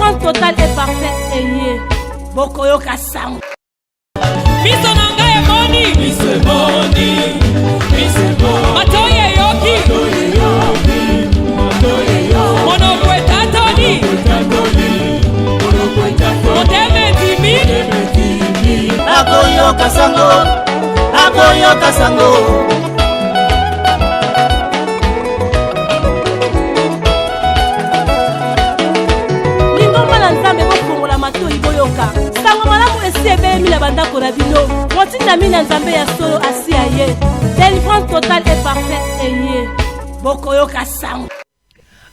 Délivrance totale et parfaite et yé. Bokoyo Kassam. Miso nanga e moni. Miso e moni. Miso e moni. Matoye yoki. Matoye yoki. Monokwe tatoni. Moteme timi. Akoyo Kasango. Akoyo Kasango. Délivrance totale et parfaite et yé. Bokoyo Kassam.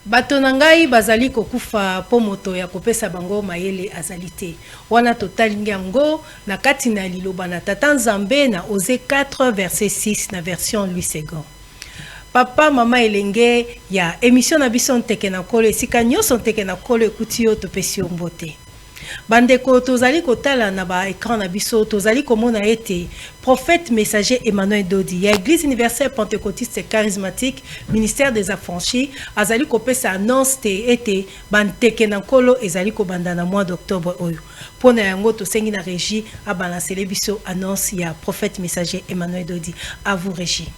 Bato nangai bazali kokufa po moto ya kopesa bango mayele azalite. Wana total ngango na kati na liloba na tata Nzambe na Osée 4 verset 6 na version Louis II. Papa mama elenge ya émission na biso nteke na kolo esika nyonso nteke na kolo ekuti yo topesi yo mbote. Bandeko tozali kotala na ba écran na biso tozali komona ete prophète messager Emmanuel Dodi ya Église universelle pentecôtiste charismatique ministère des affranchis azali kopesa annonce te ete banteke na kolo ezali kobanda na mois d'octobre oyo pona yango tosengi na régie a balancer biso annonce ya prophète messager Emmanuel Dodi. À vous régie.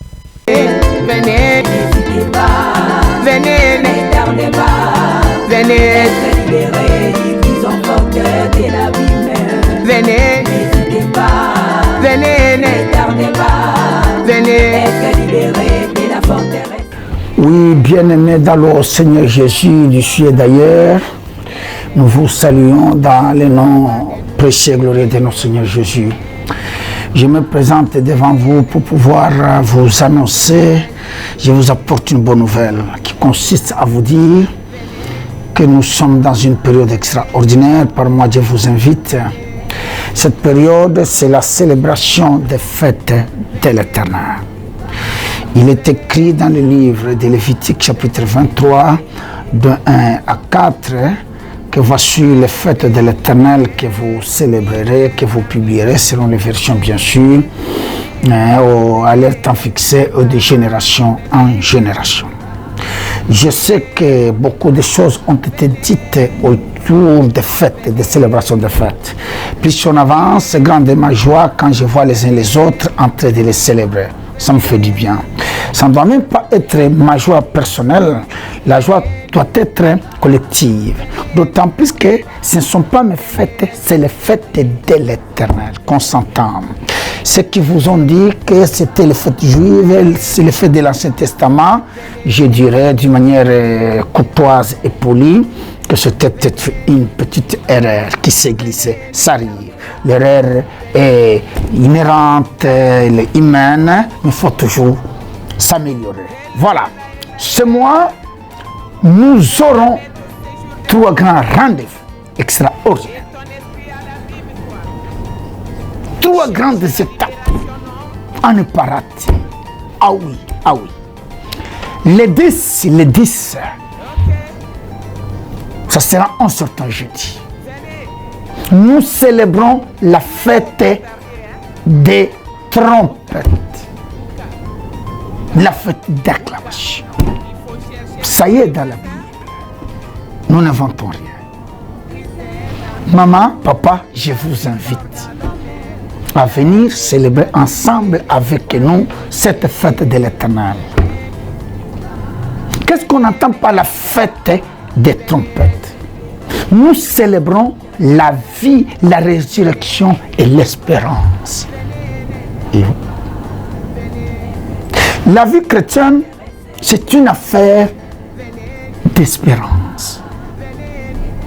Venez, n'hésitez pas, venez, ne tardez pas, venez, être libérés du prison porteur de l'abîme. Venez, n'hésitez pas, venez, ne tardez pas, venez, être libérés de la forteresse. Oui, bien-aimés dans le Seigneur Jésus, d'ici et d'ailleurs, nous vous saluons dans le nom précieux et glorieux de notre Seigneur Jésus. Je me présente devant vous pour pouvoir vous annoncer, je vous apporte une bonne nouvelle qui consiste à vous dire que nous sommes dans une période extraordinaire. Par moi, je vous invite. Cette période, c'est la célébration des fêtes de l'Éternel. Il est écrit dans le livre de Lévitique chapitre 23, de 1 à 4, que voici les fêtes de l'Éternel que vous célébrerez, que vous publierez selon les versions bien sûr, à leur temps fixé de génération en génération. Je sais que beaucoup de choses ont été dites autour des fêtes, des célébrations de fêtes. Plus on avance, c'est grande ma joie quand je vois les uns les autres en train de les célébrer. Ça me fait du bien. Ça ne doit même pas être ma joie personnelle. La joie doit être collective. D'autant plus que ce ne sont pas mes fêtes, c'est les fêtes de l'Éternel, qu'on s'entende. Ceux qui vous ont dit que c'était les fêtes juives, c'est les fêtes de l'Ancien Testament, je dirais d'une manière courtoise et polie que c'était peut-être une petite erreur qui s'est glissée. Ça arrive. L'erreur est inhérente, elle est humaine, mais il faut toujours s'améliorer. Voilà. Ce mois, nous aurons 3 grands rendez-vous extraordinaires. 3 grandes étapes à ne pas rater. Ah oui, ah oui. Les 10, ça sera un certain jeudi. Nous célébrons la fête des trompettes. La fête d'acclamation. Ça y est dans la Bible. Nous n'inventons rien. Maman, papa, je vous invite à venir célébrer ensemble avec nous cette fête de l'Éternel. Qu'est-ce qu'on entend par la fête des trompettes? Nous célébrons la vie, la résurrection et l'espérance. La vie chrétienne, c'est une affaire d'espérance.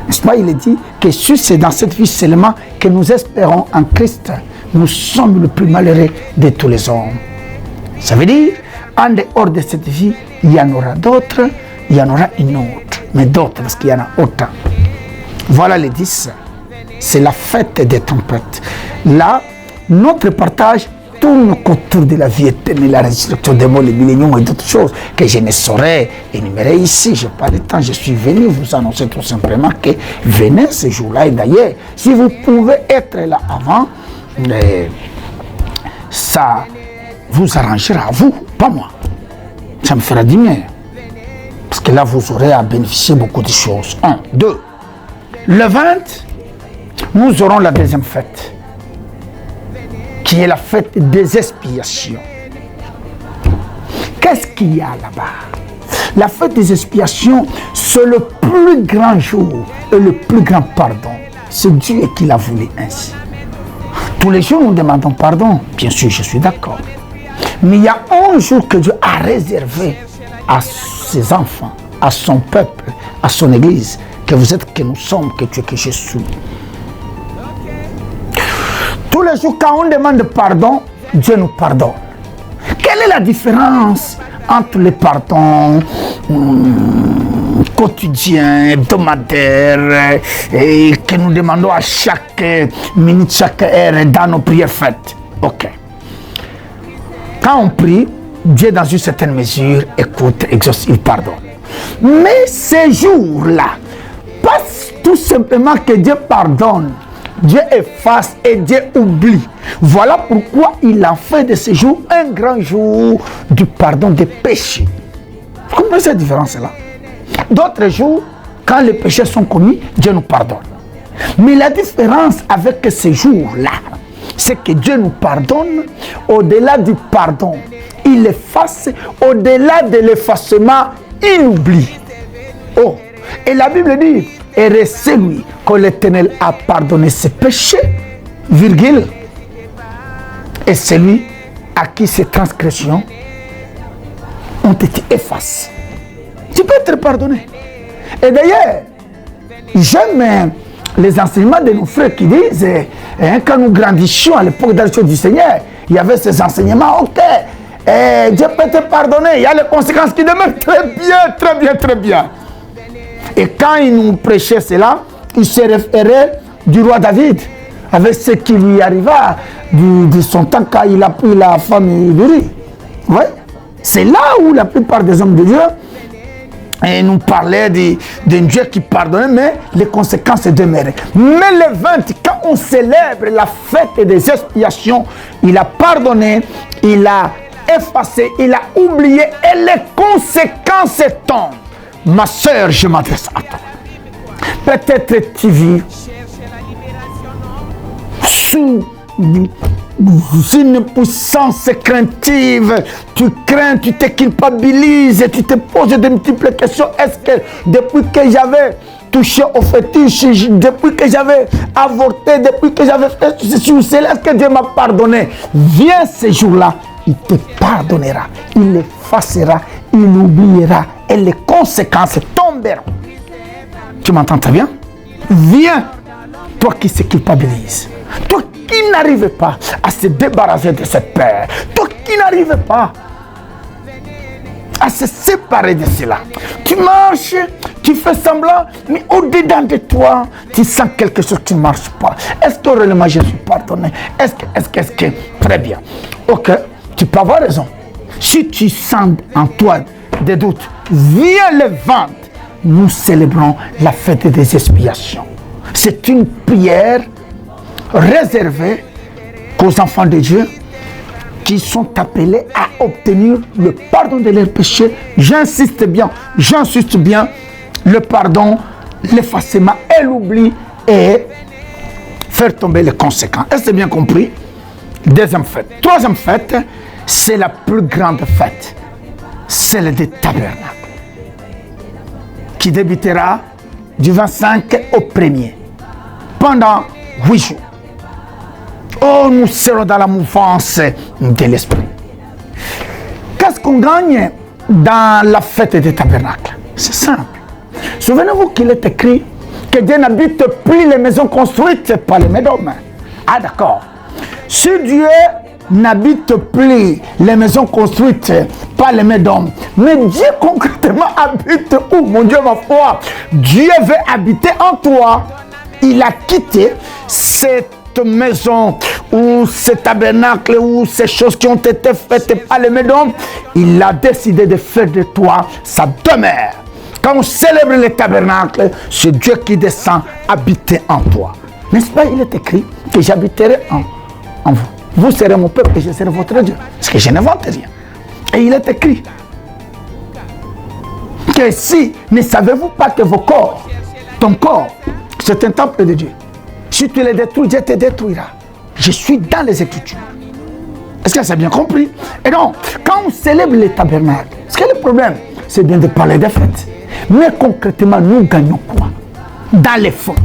N'est-ce pas? Il est dit que c'est dans cette vie seulement que nous espérons en Christ. Nous sommes le plus malheureux de tous les hommes. Ça veut dire, en dehors de cette vie, il y en aura d'autres, il y en aura une autre, mais d'autres parce qu'il y en a autant. Voilà les 10. C'est la fête des trompettes. Là, notre partage tourne autour de la vie éternelle, la résurrection des morts, les milléniums et d'autres choses que je ne saurais énumérer ici. Je n'ai pas le temps. Je suis venu vous annoncer tout simplement que venez ce jour-là. Et d'ailleurs, si vous pouvez être là avant, ça vous arrangera, vous, pas moi. Ça me fera du bien. Parce que là, vous aurez à bénéficier beaucoup de choses. 1, 2. Le 20, nous aurons la deuxième fête, qui est la fête des expiations. Qu'est-ce qu'il y a là-bas? La fête des expiations, c'est le plus grand jour et le plus grand pardon. C'est Dieu qui l'a voulu ainsi. Tous les jours, nous demandons pardon. Bien sûr, je suis d'accord. Mais il y a un jour que Dieu a réservé à ses enfants, à son peuple, à son église, que vous êtes, que nous sommes, que tu es, que je suis. Tous les jours, quand on demande pardon, Dieu nous pardonne. Quelle est la différence entre les pardons quotidiens, hebdomadaires, et que nous demandons à chaque minute, chaque heure dans nos prières faites? Ok. Quand on prie, Dieu dans une certaine mesure écoute, exauce, il pardonne. Mais ces jours-là, pas tout simplement que Dieu pardonne, Dieu efface et Dieu oublie. Voilà pourquoi il a fait de ce jour un grand jour du pardon des péchés. Vous comprenez cette différence-là? D'autres jours, quand les péchés sont commis, Dieu nous pardonne. Mais la différence avec ces jours-là, c'est que Dieu nous pardonne. Au-delà du pardon, il efface. Au-delà de l'effacement, il oublie. Oh, et la Bible dit, et c'est lui que l'Éternel a pardonné ses péchés, virgule. Et c'est lui à qui ses transgressions ont été effacées. Tu peux être pardonné. Et d'ailleurs, j'aime les enseignements de nos frères qui disent, quand nous grandissions à l'époque de la chose du Seigneur, il y avait ces enseignements, ok, Dieu peut te pardonner, il y a les conséquences qui demeurent très bien, très bien, très bien. Et quand il nous prêchait cela, il se référait du roi David, avec ce qui lui arriva de son temps quand il a pris la femme d'Uri. Ouais. C'est là où la plupart des hommes de Dieu nous parlaient d'un Dieu qui pardonnait, mais les conséquences demeuraient. Mais le 20, quand on célèbre la fête des expiations, il a pardonné, il a effacé, il a oublié et les conséquences tombent. Ma soeur, je m'adresse à toi. Peut-être tu vis sous une puissance craintive, tu crains, tu te culpabilises, tu te poses de multiples questions. Est-ce que depuis que j'avais touché au fétiche, depuis que j'avais avorté, depuis que j'avais fait ceci ou cela, est-ce que Dieu m'a pardonné? Viens ce jour-là, il te pardonnera, il effacera, il oubliera et les conséquences tomberont. Tu m'entends très bien? Viens, toi qui se culpabilise, toi qui n'arrive pas à se débarrasser de cette peur, toi qui n'arrive pas à se séparer de cela. Tu marches, tu fais semblant, mais au-dedans de toi, tu sens quelque chose qui ne marche pas. Est-ce que réellement je suis pardonné? Est-ce que très bien. Ok, tu peux avoir raison. Si tu sens en toi des doutes, viens le 20. Nous célébrons la fête des expiations. C'est une prière réservée aux enfants de Dieu qui sont appelés à obtenir le pardon de leurs péchés. J'insiste bien, le pardon, l'effacement et l'oubli et faire tomber les conséquences. Est-ce que c'est bien compris? Deuxième fête. Troisième fête, c'est la plus grande fête, celle des tabernacles, qui débutera du 25 au 1er, pendant 8 jours. Oh, nous serons dans la mouvance de l'esprit. Qu'est-ce qu'on gagne dans la fête des tabernacles? C'est simple. Souvenez-vous qu'il est écrit que Dieu n'habite plus les maisons construites par les médômes. Ah d'accord. Si Dieu n'habite plus les maisons construites par les médômes, mais Dieu concrètement habite où, mon Dieu, ma foi? Dieu veut habiter en toi. Il a quitté cette maison ou ce tabernacle ou ces choses qui ont été faites par les médômes. Il a décidé de faire de toi sa demeure. Quand on célèbre les tabernacles, c'est Dieu qui descend habiter en toi. N'est-ce pas? Il est écrit que j'habiterai en vous. Vous serez mon peuple et je serai votre Dieu. Parce que je n'invente rien. Et il est écrit que si ne savez-vous pas que vos corps, ton corps, C'est un temple de Dieu. Si tu les détruis, Dieu te détruira. Je suis dans les Écritures. Est-ce que c'est bien compris? Et donc, quand on célèbre les tabernacles, ce qui est le problème, c'est bien de parler des fêtes. Mais concrètement, nous gagnons quoi? Dans les fonds.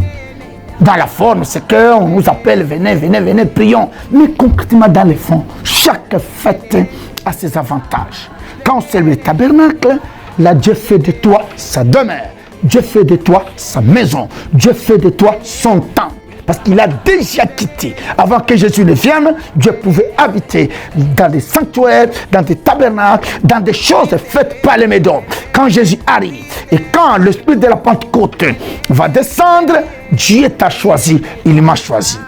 Dans la forme, c'est qu'on nous appelle, venez, prions. Mais concrètement, dans les fonds, chaque fête a ses avantages. Quand on célèbre les tabernacles, là, Dieu fait de toi sa demeure. Dieu fait de toi sa maison. Dieu fait de toi son temple. Parce qu'il a déjà quitté. Avant que Jésus ne vienne, Dieu pouvait habiter dans des sanctuaires, dans des tabernacles, dans des choses faites par les Médons. Quand Jésus arrive et quand l'esprit de la Pentecôte va descendre, Dieu t'a choisi, il m'a choisi.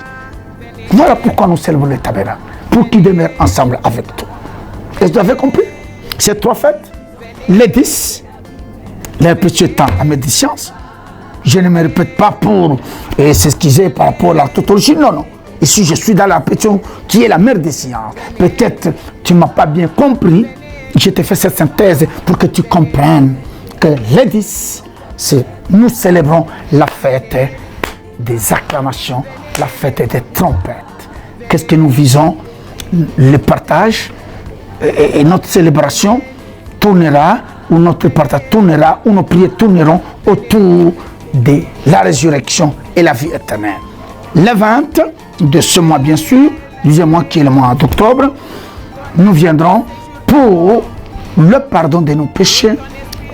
Voilà pourquoi nous célébrons les tabernacles. Pour qu'ils demeurent ensemble avec toi. Est-ce que vous avez compris? Ces 3 fêtes, les 10, les précieux temps à médiscience. Je ne me répète pas pour s'excuser par rapport à la tautologie. Non. Ici, je suis dans la question qui est la mère des sciences. Peut-être tu ne m'as pas bien compris. Je te fais cette synthèse pour que tu comprennes que les 10, nous célébrons la fête des acclamations, la fête des trompettes. Qu'est-ce que nous visons? Le partage et notre célébration tournera, ou notre partage tournera, ou nos prières tourneront autour de la résurrection et la vie éternelle. Le 20 de ce mois, bien sûr, deuxième mois qui est le mois d'octobre, nous viendrons pour le pardon de nos péchés,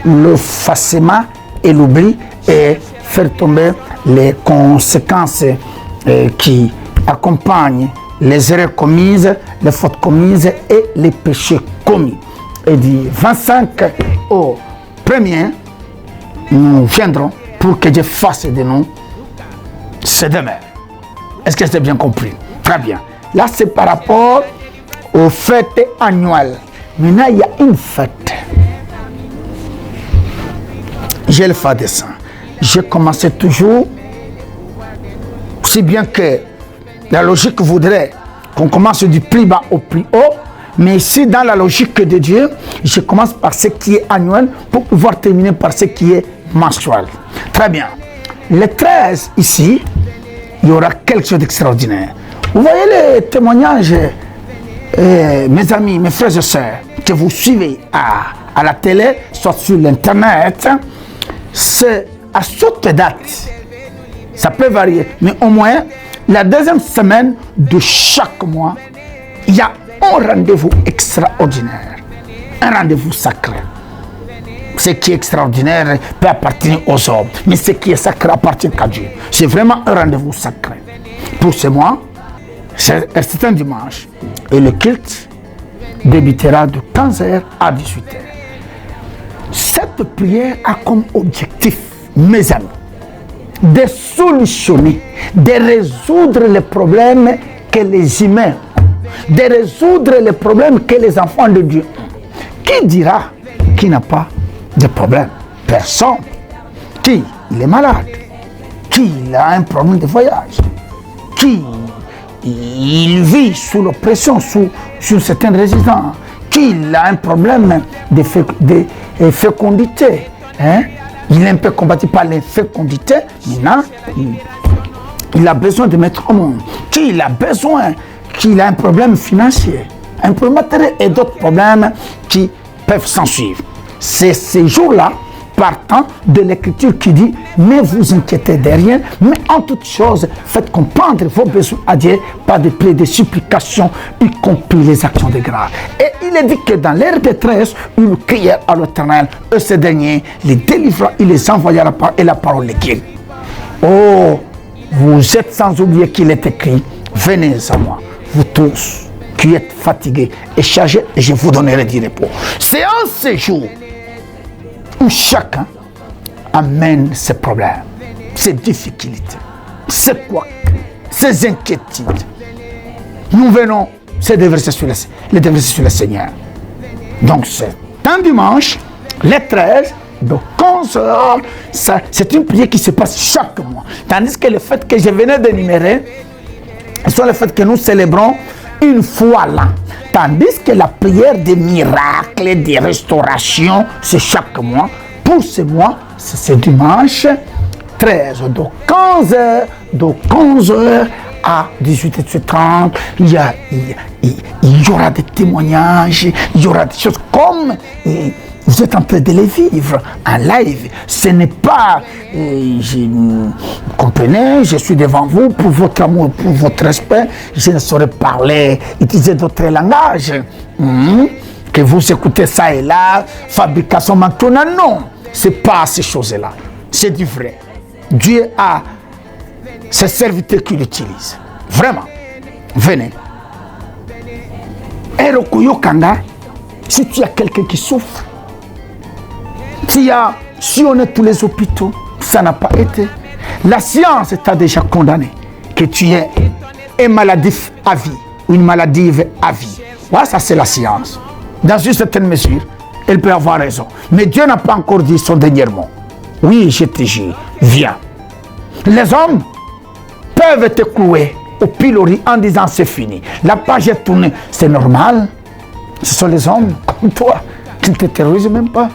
le effacement et l'oubli, et faire tomber les conséquences qui accompagnent les erreurs commises, les fautes commises et les péchés commis. Et du 25 au 1er, nous viendrons pour que Dieu fasse de nous ses demeures. Est-ce que c'est bien compris? Très bien. Là, c'est par rapport aux fêtes annuelles. Maintenant, il y a une fête. J'ai le fa dessin. Je commençais toujours, si bien que la logique voudrait qu'on commence du plus bas au plus haut, mais ici, dans la logique de Dieu, je commence par ce qui est annuel pour pouvoir terminer par ce qui est mensuel. Très bien. Le 13, ici, il y aura quelque chose d'extraordinaire. Vous voyez les témoignages, mes amis, mes frères et sœurs, que vous suivez à la télé, soit sur l'internet, c'est à cette date. Ça peut varier, mais au moins, la deuxième semaine de chaque mois, il y a un rendez-vous extraordinaire, un rendez-vous sacré. Ce qui est extraordinaire peut appartenir aux hommes, mais ce qui est sacré appartient qu'à Dieu. C'est vraiment un rendez-vous sacré. Pour ce mois, c'est un dimanche, et le culte débutera de 15h à 18h. Cette prière a comme objectif, mes amis, de solutionner, de résoudre les problèmes que les humains ont, de résoudre les problèmes que les enfants de Dieu ont. Qui dira qu'il n'a pas de problème? Personne. Qui il est malade? Qui il a un problème de voyage? Qui il vit sous l'oppression, sous certaines résistances? Qui il a un problème de fécondité? Il est un peu combattu par l'infécondité. Maintenant, il a besoin de mettre au monde. Qui il a besoin? Qu'il a un problème financier, un problème matériel et d'autres problèmes qui peuvent s'en suivre. C'est ces jours-là, partant de l'écriture qui dit, ne vous inquiétez de rien, mais en toutes choses, faites comprendre vos besoins à Dieu par des prières, des supplications, y compris les actions de grâce. Et il est dit que dans leur détresse, ils crièrent à l'Éternel, et ce dernier les délivra, il les envoya et la parole les guérit. Oh, vous êtes sans oublier qu'il est écrit, venez à moi, vous tous qui êtes fatigués et chargés, et je vous donnerai du repos. C'est en ce jour où chacun amène ses problèmes, ses difficultés, ses couacs, ses inquiétudes. Nous venons les déverser sur le Seigneur. Donc c'est un dimanche, le 13, de 11h, c'est une prière qui se passe chaque mois. Tandis que le fait que je venais d'énumérer, sont les fêtes que nous célébrons une fois là. Tandis que la prière des miracles, des restaurations, c'est chaque mois. Pour ce mois, c'est ce dimanche 13, de 15h, à 18h30, il y aura des témoignages, il y aura des choses comme vous êtes en train de les vivre en live. Ce n'est pas, vous comprenez, je suis devant vous pour votre amour, pour votre respect. Je ne saurais parler, utiliser d'autres langages. Que vous écoutez ça et là, fabrication maintenant, non. Ce n'est pas ces choses-là. C'est du vrai. Dieu a ses serviteurs qui l'utilisent. Vraiment. Venez. Erokuyo Kanga, si tu as quelqu'un qui souffre, si on est tous les hôpitaux, ça n'a pas été. La science t'a déjà condamné que tu es un maladif à vie ou une maladie à vie. Voilà, ça c'est la science. Dans une certaine mesure, elle peut avoir raison. Mais Dieu n'a pas encore dit son dernier mot. Oui, je te jure, viens. Les hommes peuvent te clouer au pilori en disant c'est fini. La page est tournée, c'est normal. Ce sont les hommes comme toi qui ne te terrorisent même pas.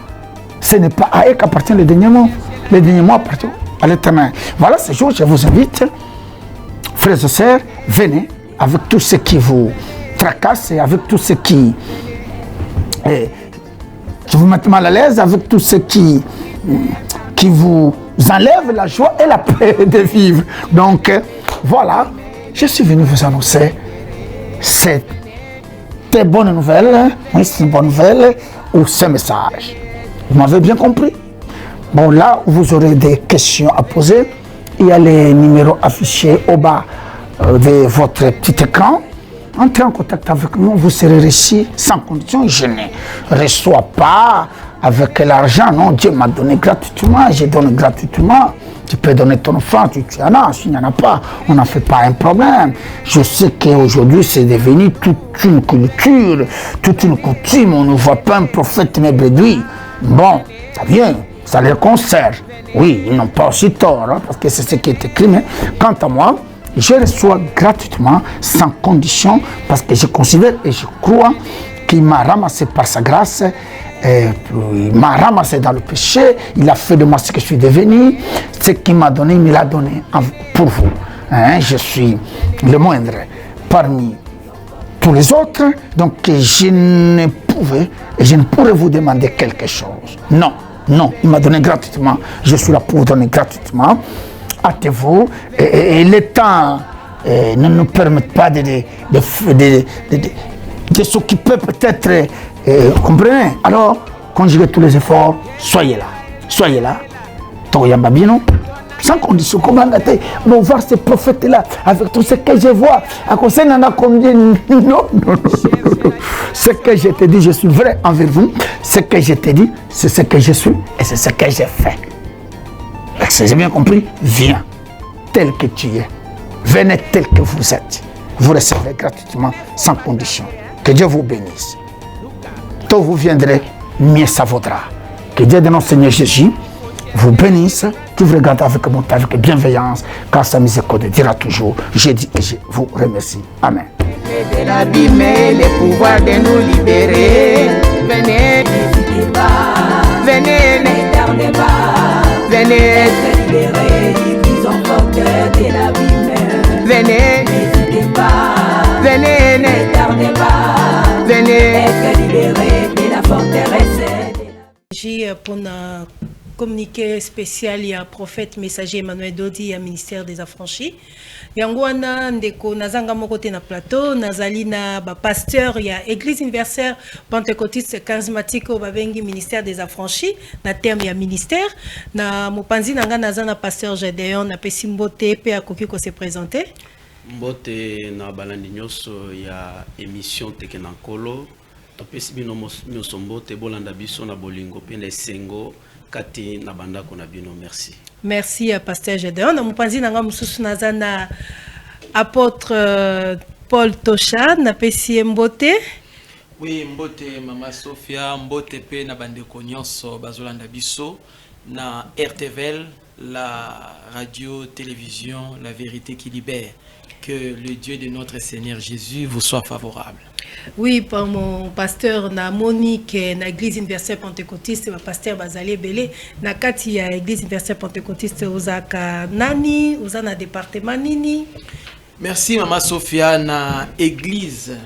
Ce n'est pas à eux qu'appartient le dernier mot. Le dernier mot appartient à l'Éternel. Voilà, ce jour, je vous invite, frères et sœurs, venez avec tout ce qui vous tracasse et avec tout ce qui vous met mal à l'aise, avec tout ce qui vous enlève la joie et la paix de vivre. Donc, voilà, je suis venu vous annoncer cette bonne nouvelle, oui, c'est une bonne nouvelle, ou ce message. Vous m'avez bien compris? Bon, là, vous aurez des questions à poser. Il y a les numéros affichés au bas de votre petit écran. Entrez en contact avec nous, vous serez reçus sans condition. Je ne reçois pas avec l'argent. Non, Dieu m'a donné gratuitement, je donne gratuitement. Tu peux donner ton enfant, tu en as, s'il n'y en a pas, on n'en fait pas un problème. Je sais qu'aujourd'hui, c'est devenu toute une culture, toute une coutume. On ne voit pas un prophète mais bredouille. Bon, ça vient, ça les concerne. Oui, ils n'ont pas aussi tort, hein, parce que c'est ce qui est écrit. Mais quant à moi, je reçois gratuitement, sans condition, parce que je considère et je crois qu'il m'a ramassé par sa grâce. Il m'a ramassé dans le péché, il a fait de moi ce que je suis devenu, ce qu'il m'a donné, il me l'a donné pour vous. Hein, je suis le moindre parmi tous les autres, donc je ne pouvais et je ne pourrais vous demander quelque chose. Non, non, il m'a donné gratuitement, je suis là pour vous donner gratuitement. Hâtez-vous, et le temps ne nous permet pas de s'occuper peut-être. Vous comprenez? Alors, conjuguez tous les efforts, soyez là. Soyez là. Toyambabino. Sans condition, comment on voir ces prophètes-là, avec tout ce que je vois, à cause de n'a combien. Non. Ce que je te dis, je suis vrai envers vous. Ce que je te dis, c'est ce que je suis et c'est ce que j'ai fait. Si j'ai bien compris, viens tel que tu es. Venez tel que vous êtes. Vous recevrez gratuitement, sans condition. Que Dieu vous bénisse. Tôt vous viendrez, mieux ça vaudra. Que Dieu de notre Seigneur Jésus vous bénisse, que vous regardez avec bonté, avec bienveillance, car sa miséricorde dira toujours, j'ai dit et je vous remercie. Amen. De l'abîmer, le pouvoir de nous libérer. Venez, n'hésitez pas. Venez, ne tardez pas. Venez, être libérés du prison forte de l'abîmer. Venez, n'hésitez pas. Venez, ne tardez pas. Venez, être libérés de la forteresse. J'ai pour un communiqué spécial, il y a prophète messager Emmanuel Dodi, il y a ministère des affranchis. Yangwana ndeko nazanga mokote na plateau, nazali na ba pasteur, il y a église universelle pentecôtiste charismatique au babengi ministère des affranchis, na terme ya ministère, na mopanzi nanga nazana pasteur Gédéon na pesimbote pe akoki ko se présenter. Mbote na balandi nyoso ya émission Tekenankolo, tapesi bino nyoso mbote bolanda biso na bolingo pe na sengo kati na bandako na bino. Merci. Merci à pasteur Gédéon. Na mopanzi nanga mususu nazana apôtre Paul Tosha na pesi mbote. Oui, mbote mama Sophia, mbote pe na bandeko nyonso bazolanda biso na RTVL la radio, télévision, la vérité qui libère. Que le Dieu de notre Seigneur Jésus vous soit favorable. Oui, par mon pasteur na Monique na Église universelle pentecôtiste, ma pasteur Bazali Belé, na kati ya Église universelle pentecôtiste ozaka nani, ozana département nini. Merci Maman Sophia na Église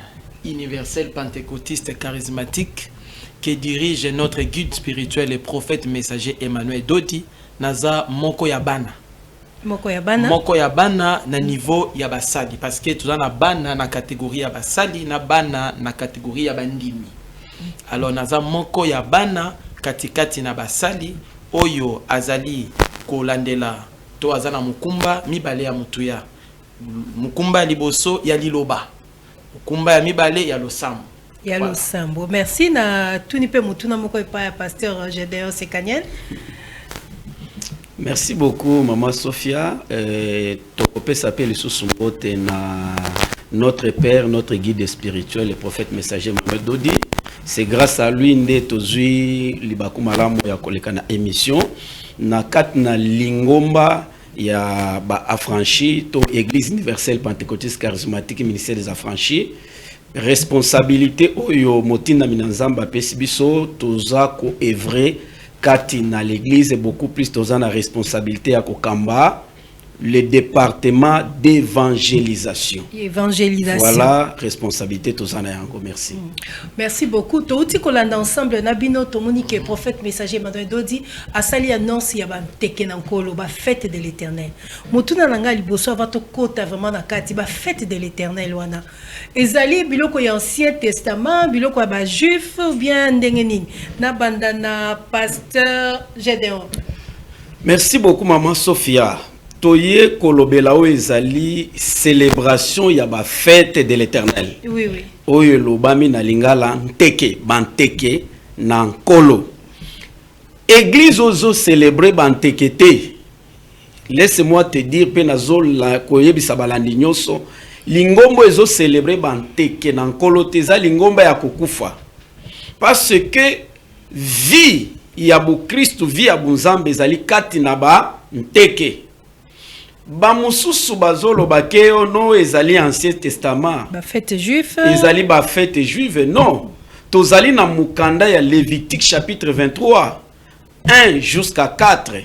universelle pentecôtiste charismatique qui dirige notre guide spirituel et prophète messager Emmanuel Dodi naza moko ya bana. Moko ya bana na niveau ya basali parce que tout na bana na catégorie ya basali na bana na catégorie ya bandimi. Alors naza moko ya bana katikati na basali oyo azali kolandela to azana mukumba mibale ya mutuya. Mukumba ya liboso ya liloba. Mukumba ya mibale ya losambo. Ya losambo. Merci na tunipe mutuna moko epa ya pasteur Gédéon Sekaniel. Merci beaucoup, Maman Sophia. Topé s'appelle le sous-sombote na notre père, notre guide spirituel, le prophète messager Mohamed Dodi. C'est grâce à lui que tozui libaku malamu ya koleka na émission na kat na lingomba ya ba affranchi to Église universelle pentecôtiste charismatique ministère des affranchis. Responsabilité oyo motina minanzamba pesi biso toza ko evrer kati na l'église beaucoup plus tozana responsabilité à kokamba le département d'évangélisation. Voilà responsabilité tozana yango. Merci. Merci beaucoup. Touti kolanda ensemble na bino tomonike prophète messager Emmanuel Dodi asali annonce ya ba tekenankolo ba fête de l'Éternel. Mutuna nanga liboso va to kota vraiment na kati ba fête de l'Éternel wana. Ezali biloko ya Ancien Testament, biloko ya ba juif ou bien ndenge nini. Na bandana pasteur Gédéon. Merci beaucoup Maman Sophia. Toye kolobela o ezali célébration ya ba fête de l'Éternel. Oui oui. Oyo lobami na lingala nteke banteke na nkolo. Église ozo célébrer banteke te. Laisse-moi te dire pe nazo la koyebisa balandi nyonso lingombo ezo célébrer banteke na nkolo te za lingomba ya kokufa. Parce que vie ya bu Christ vie ya bunzambe ezali kati na ba nteke. Ba mususu bazolo bakeo no ezali Ancien Testament. Ba fête juif. Ezali ba fête juive non. Tozali na mukanda ya Lévitique chapitre 23 1 jusqu'à 4.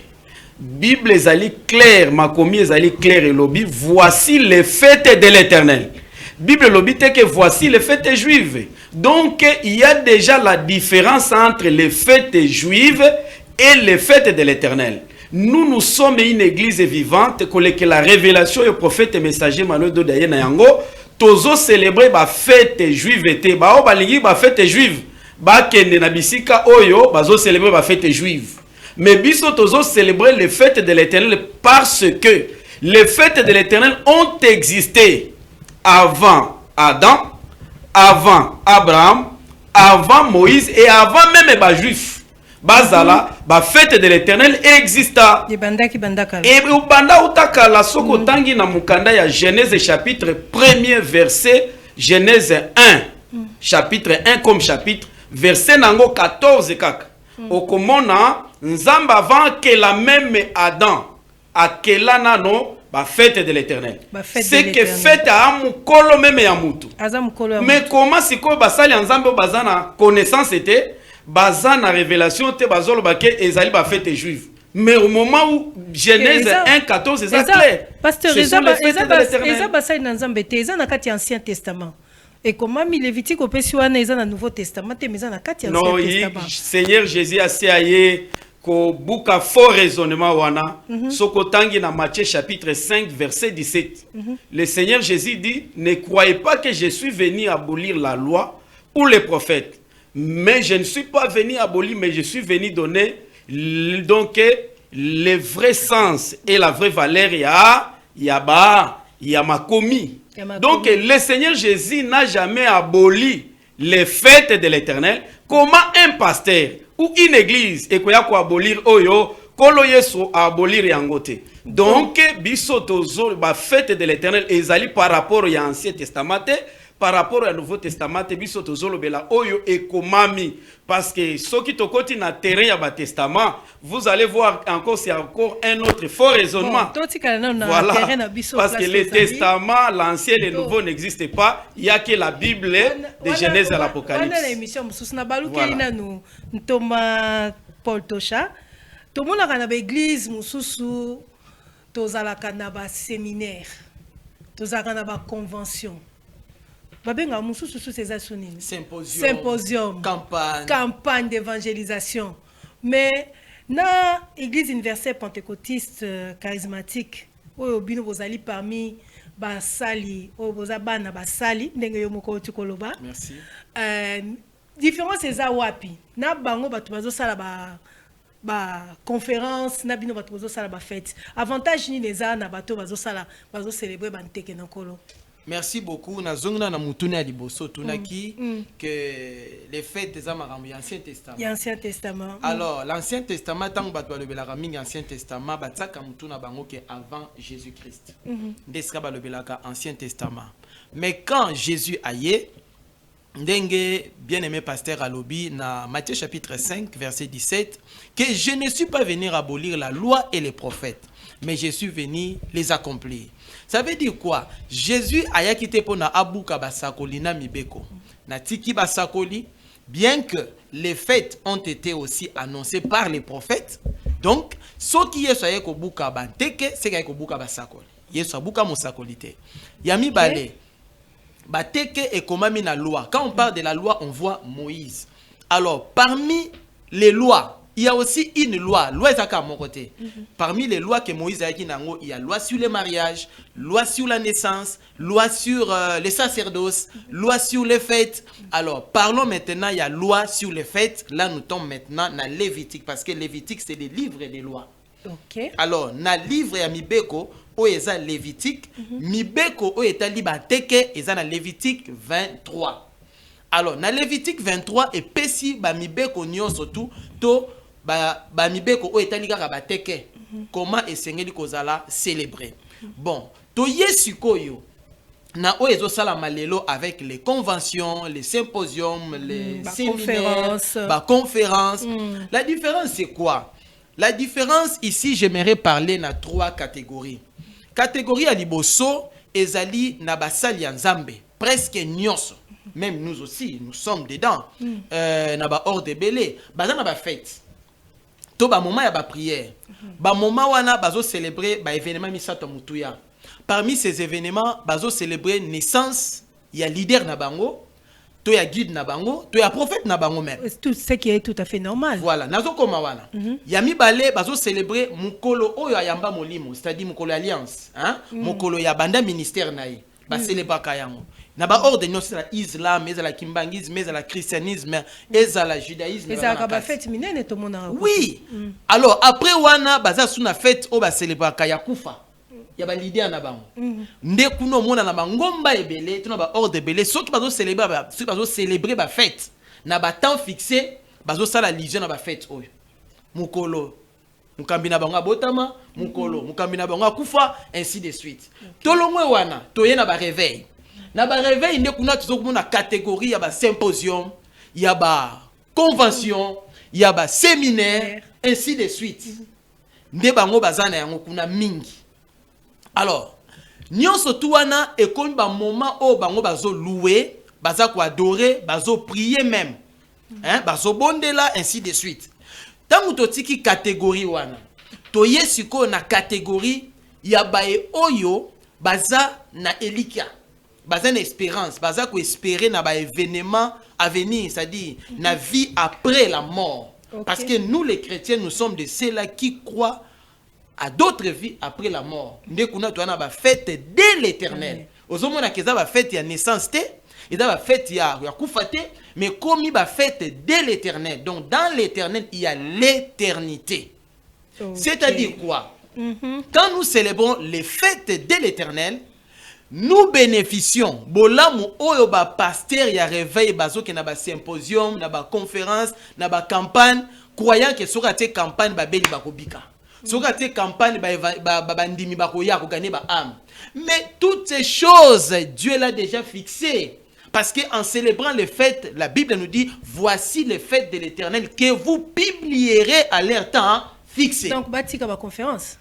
Bible ezali claire, makomi ezali claire et lobi voici les fêtes de l'Éternel. Bible lobi te que voici les fêtes juives. Donc il y a déjà la différence entre les fêtes juives et les fêtes de l'Éternel. Nous sommes une église vivante que la révélation et prophète et messager Emmanuel Dodi na yango tozo célébrer ba fête juive te ba o balingi ba fête juive ba kende na bisika oyo bazo célébrer ba fête juive. Mais biso tozo célébrer les fêtes de l'Éternel parce que les fêtes de l'Éternel ont existé avant Adam, avant Abraham, avant Moïse et avant même les juifs. Bazala, ba fête de l'Éternel exista. Et banda utakala soko tangi na mukanda ya Genèse chapitre 1er verset Genèse 1 chapitre 1 comme chapitre verset nango 14 kaka. Okomona nzamba avant que la même Adam akela nano ba fête de l'Éternel. C'est que fête à mukolo même ya mutu. Mais comment siko basali nzambe bazana connaissance était bazana révélation te bazolo baké ezali ba fête juive. Mais au moment où Genèse 1:14 c'est clair. Pasteur eza basali nzambe te eza na kati Ancien Testament. Et comment mi Lévitique opesi wana eza na Nouveau Testament te mais eza na kati Ancien Testament. Non, Seigneur Jésus a séaye ko buka fort raisonnement wana soko tangi na Matthieu chapitre 5 verset 17. Le Seigneur Jésus dit ne croyez pas que je suis venu abolir la loi ou les prophètes. Mais je ne suis pas venu abolir, mais je suis venu donner donc le vrai sens et la vraie valeur ya makomi. Donc le Seigneur Jésus n'a jamais aboli les fêtes de l'Éternel. Comment un pasteur ou une église et quoi abolir oyo kolo yeso abolir yangote. Donc biso tozo ba fête de l'Éternel ezali par rapport à l'Ancien Testament. par rapport au Nouveau Testament te biso tozolobela oyo ekomami parce que ceux qui tokoti na terrain ya ba testament vous allez voir encore c'est encore un autre fort raisonnement. Voilà, parce que le testament l'ancien et le nouveau n'existent pas, il y a que la Bible de Genèse à l'Apocalypse. Voilà. Thomas Paul Tosha tout le monde a une église mususu tozalaka na ba séminaire tozalaka na ba convention babenga mususu ces assunini symposium campagne d'évangélisation mais na église universelle pentecôtiste charismatique oyo bino bozali parmi basali oyo bozabana basali ndenge yo moko tikoloba merci différence eza wapi na bango bato bazosala ba conférence na bino bato bazosala ba fête avantage ni neza na bato bazosala bazo célébrer banteke na kolo. Merci beaucoup. Na zongna na mutune ya liboso tunaki que les fêtes des amarambi Ancien Testament. Ancien Testament. Alors l'Ancien Testament tant bato balobela ramingi Ancien Testament batsaka mutuna bango que avant Jésus-Christ. Ndeska balobelaka Ancien Testament. Mais quand Jésus aye Ndenge, bien-aimé pasteur Alobi, dans Matthieu chapitre 5, verset 17, que je ne suis pas venu abolir la loi et les prophètes, mais je suis venu les accomplir. Ça veut dire quoi? Jésus a quitté pour na abuka basakoli na mibeko. Na tiki basakoli, bien que les fêtes ont été aussi annoncées par les prophètes, donc, ce qui est soyé ko buka banteke, c'est ko buka basakoli. Yesu abuka mosakolite. Yami bale. Bateke et komami na loi. Quand on parle de la loi, on voit Moïse. Alors, parmi les lois, il y a aussi une loi. Loi est à mon côté. Parmi les lois que Moïse a dit, il y a loi sur le mariage, loi sur la naissance, loi sur les sacerdoces, loi sur les fêtes. Alors, parlons maintenant, il y a loi sur les fêtes. Là, nous tombons maintenant dans Lévitique, parce que Lévitique, c'est le livre des lois. Okay. Alors, na livre ya Mibeko, o eza Lévitique, Mibeko o etali bateke eza na Lévitique 23. Alors, na Lévitique 23 et pesi ba Mibeko nyonso tout to ba Mibeko o etali kaka bateke. Comment esengeli kozala célébrer. Bon, to yesikoyo na o ezo sala malelo avec les conventions, les symposiums, les séminaires, conférences. La différence c'est quoi? La différence ici, j'aimerais parler na 3 catégories. Catégorie à liboso, ezali na basali ya nzambe, presque nyonso. Même nous aussi, nous sommes dedans. Na ba hors de belé, baza na ba fête. To ba moment ya ba prière. Ba moment wana bazo célébrer ba événement misato mutuya. Parmi ces événements, bazo célébrer naissance, il y a leader na bango. Tu es guide na bango, tu es prophète na bango même. Tout ce qui est tout à fait normal. Voilà, nazo koma wana. Yami balé bazo célébrer mukolo oyo ayamba molimo, c'est-à-dire mukolo alliance, hein? Mukolo ya banda ministère naï. Ba célébrer kayango. Na ba ordre non c'est l'islam, mais la kimbangisme, mais la christianisme, et la judaïsme. Et ça ba fête minene tout monde a. Oui. Alors après wana baza suna fête o ba célébrer kayakufa. Ya ba leader na bango nde kuno mona na bangomba ebele tuna ba ordre ebele soki bazo célébrer ba fête na ba temps fixé bazo sala religion na ba fête oyo mukolo mukambi na bango abotama mukolo mukambi na bango akufa ainsi de suite tolongwe wana toye na ba réveil nde kuna tozomona catégorie ya ba symposium ya ba convention ya ba séminaire ainsi de suite nde bango bazana yango kuna mingi. Alors, nyonso tuwana ekomi ba moment o bango bazo louer, baza ko adorer, bazo prier même. Hein, bazo bondela ainsi de suite. Tangu totiki catégorie wana. Toye siko na catégorie ya bae oyo baza na elika. Baza na espérance, baza ko espérer na ba événement à venir, c'est-à-dire na vie après la mort. Okay. Parce que nous les chrétiens, nous sommes de ceux-là qui croient à d'autres vies après la mort. Ndekuna tu as ba fête de l'éternel. Ozomona keza ba fête ya naissance te, et ba fête ya kufate, mais comme ba fête de l'éternel. Donc dans l'éternel, il y a l'éternité. Okay. C'est-à-dire quoi? Quand nous célébrons les fêtes de l'éternel, nous bénéficions. Bolamu oyo ba pasteur ya réveil bazo ke na ba symposium, na ba conférence, na ba campagne, croyant que sera te campagne ba beli ba kobika. Soka te campagne bandimi bakoya ko gagner ba âme. Mais toutes ces choses Dieu l'a déjà fixé. Parce qu'en célébrant les fêtes, la Bible nous dit, voici les fêtes de l'Éternel que vous publierez à leur temps fixé. Donc, batika ba conférence.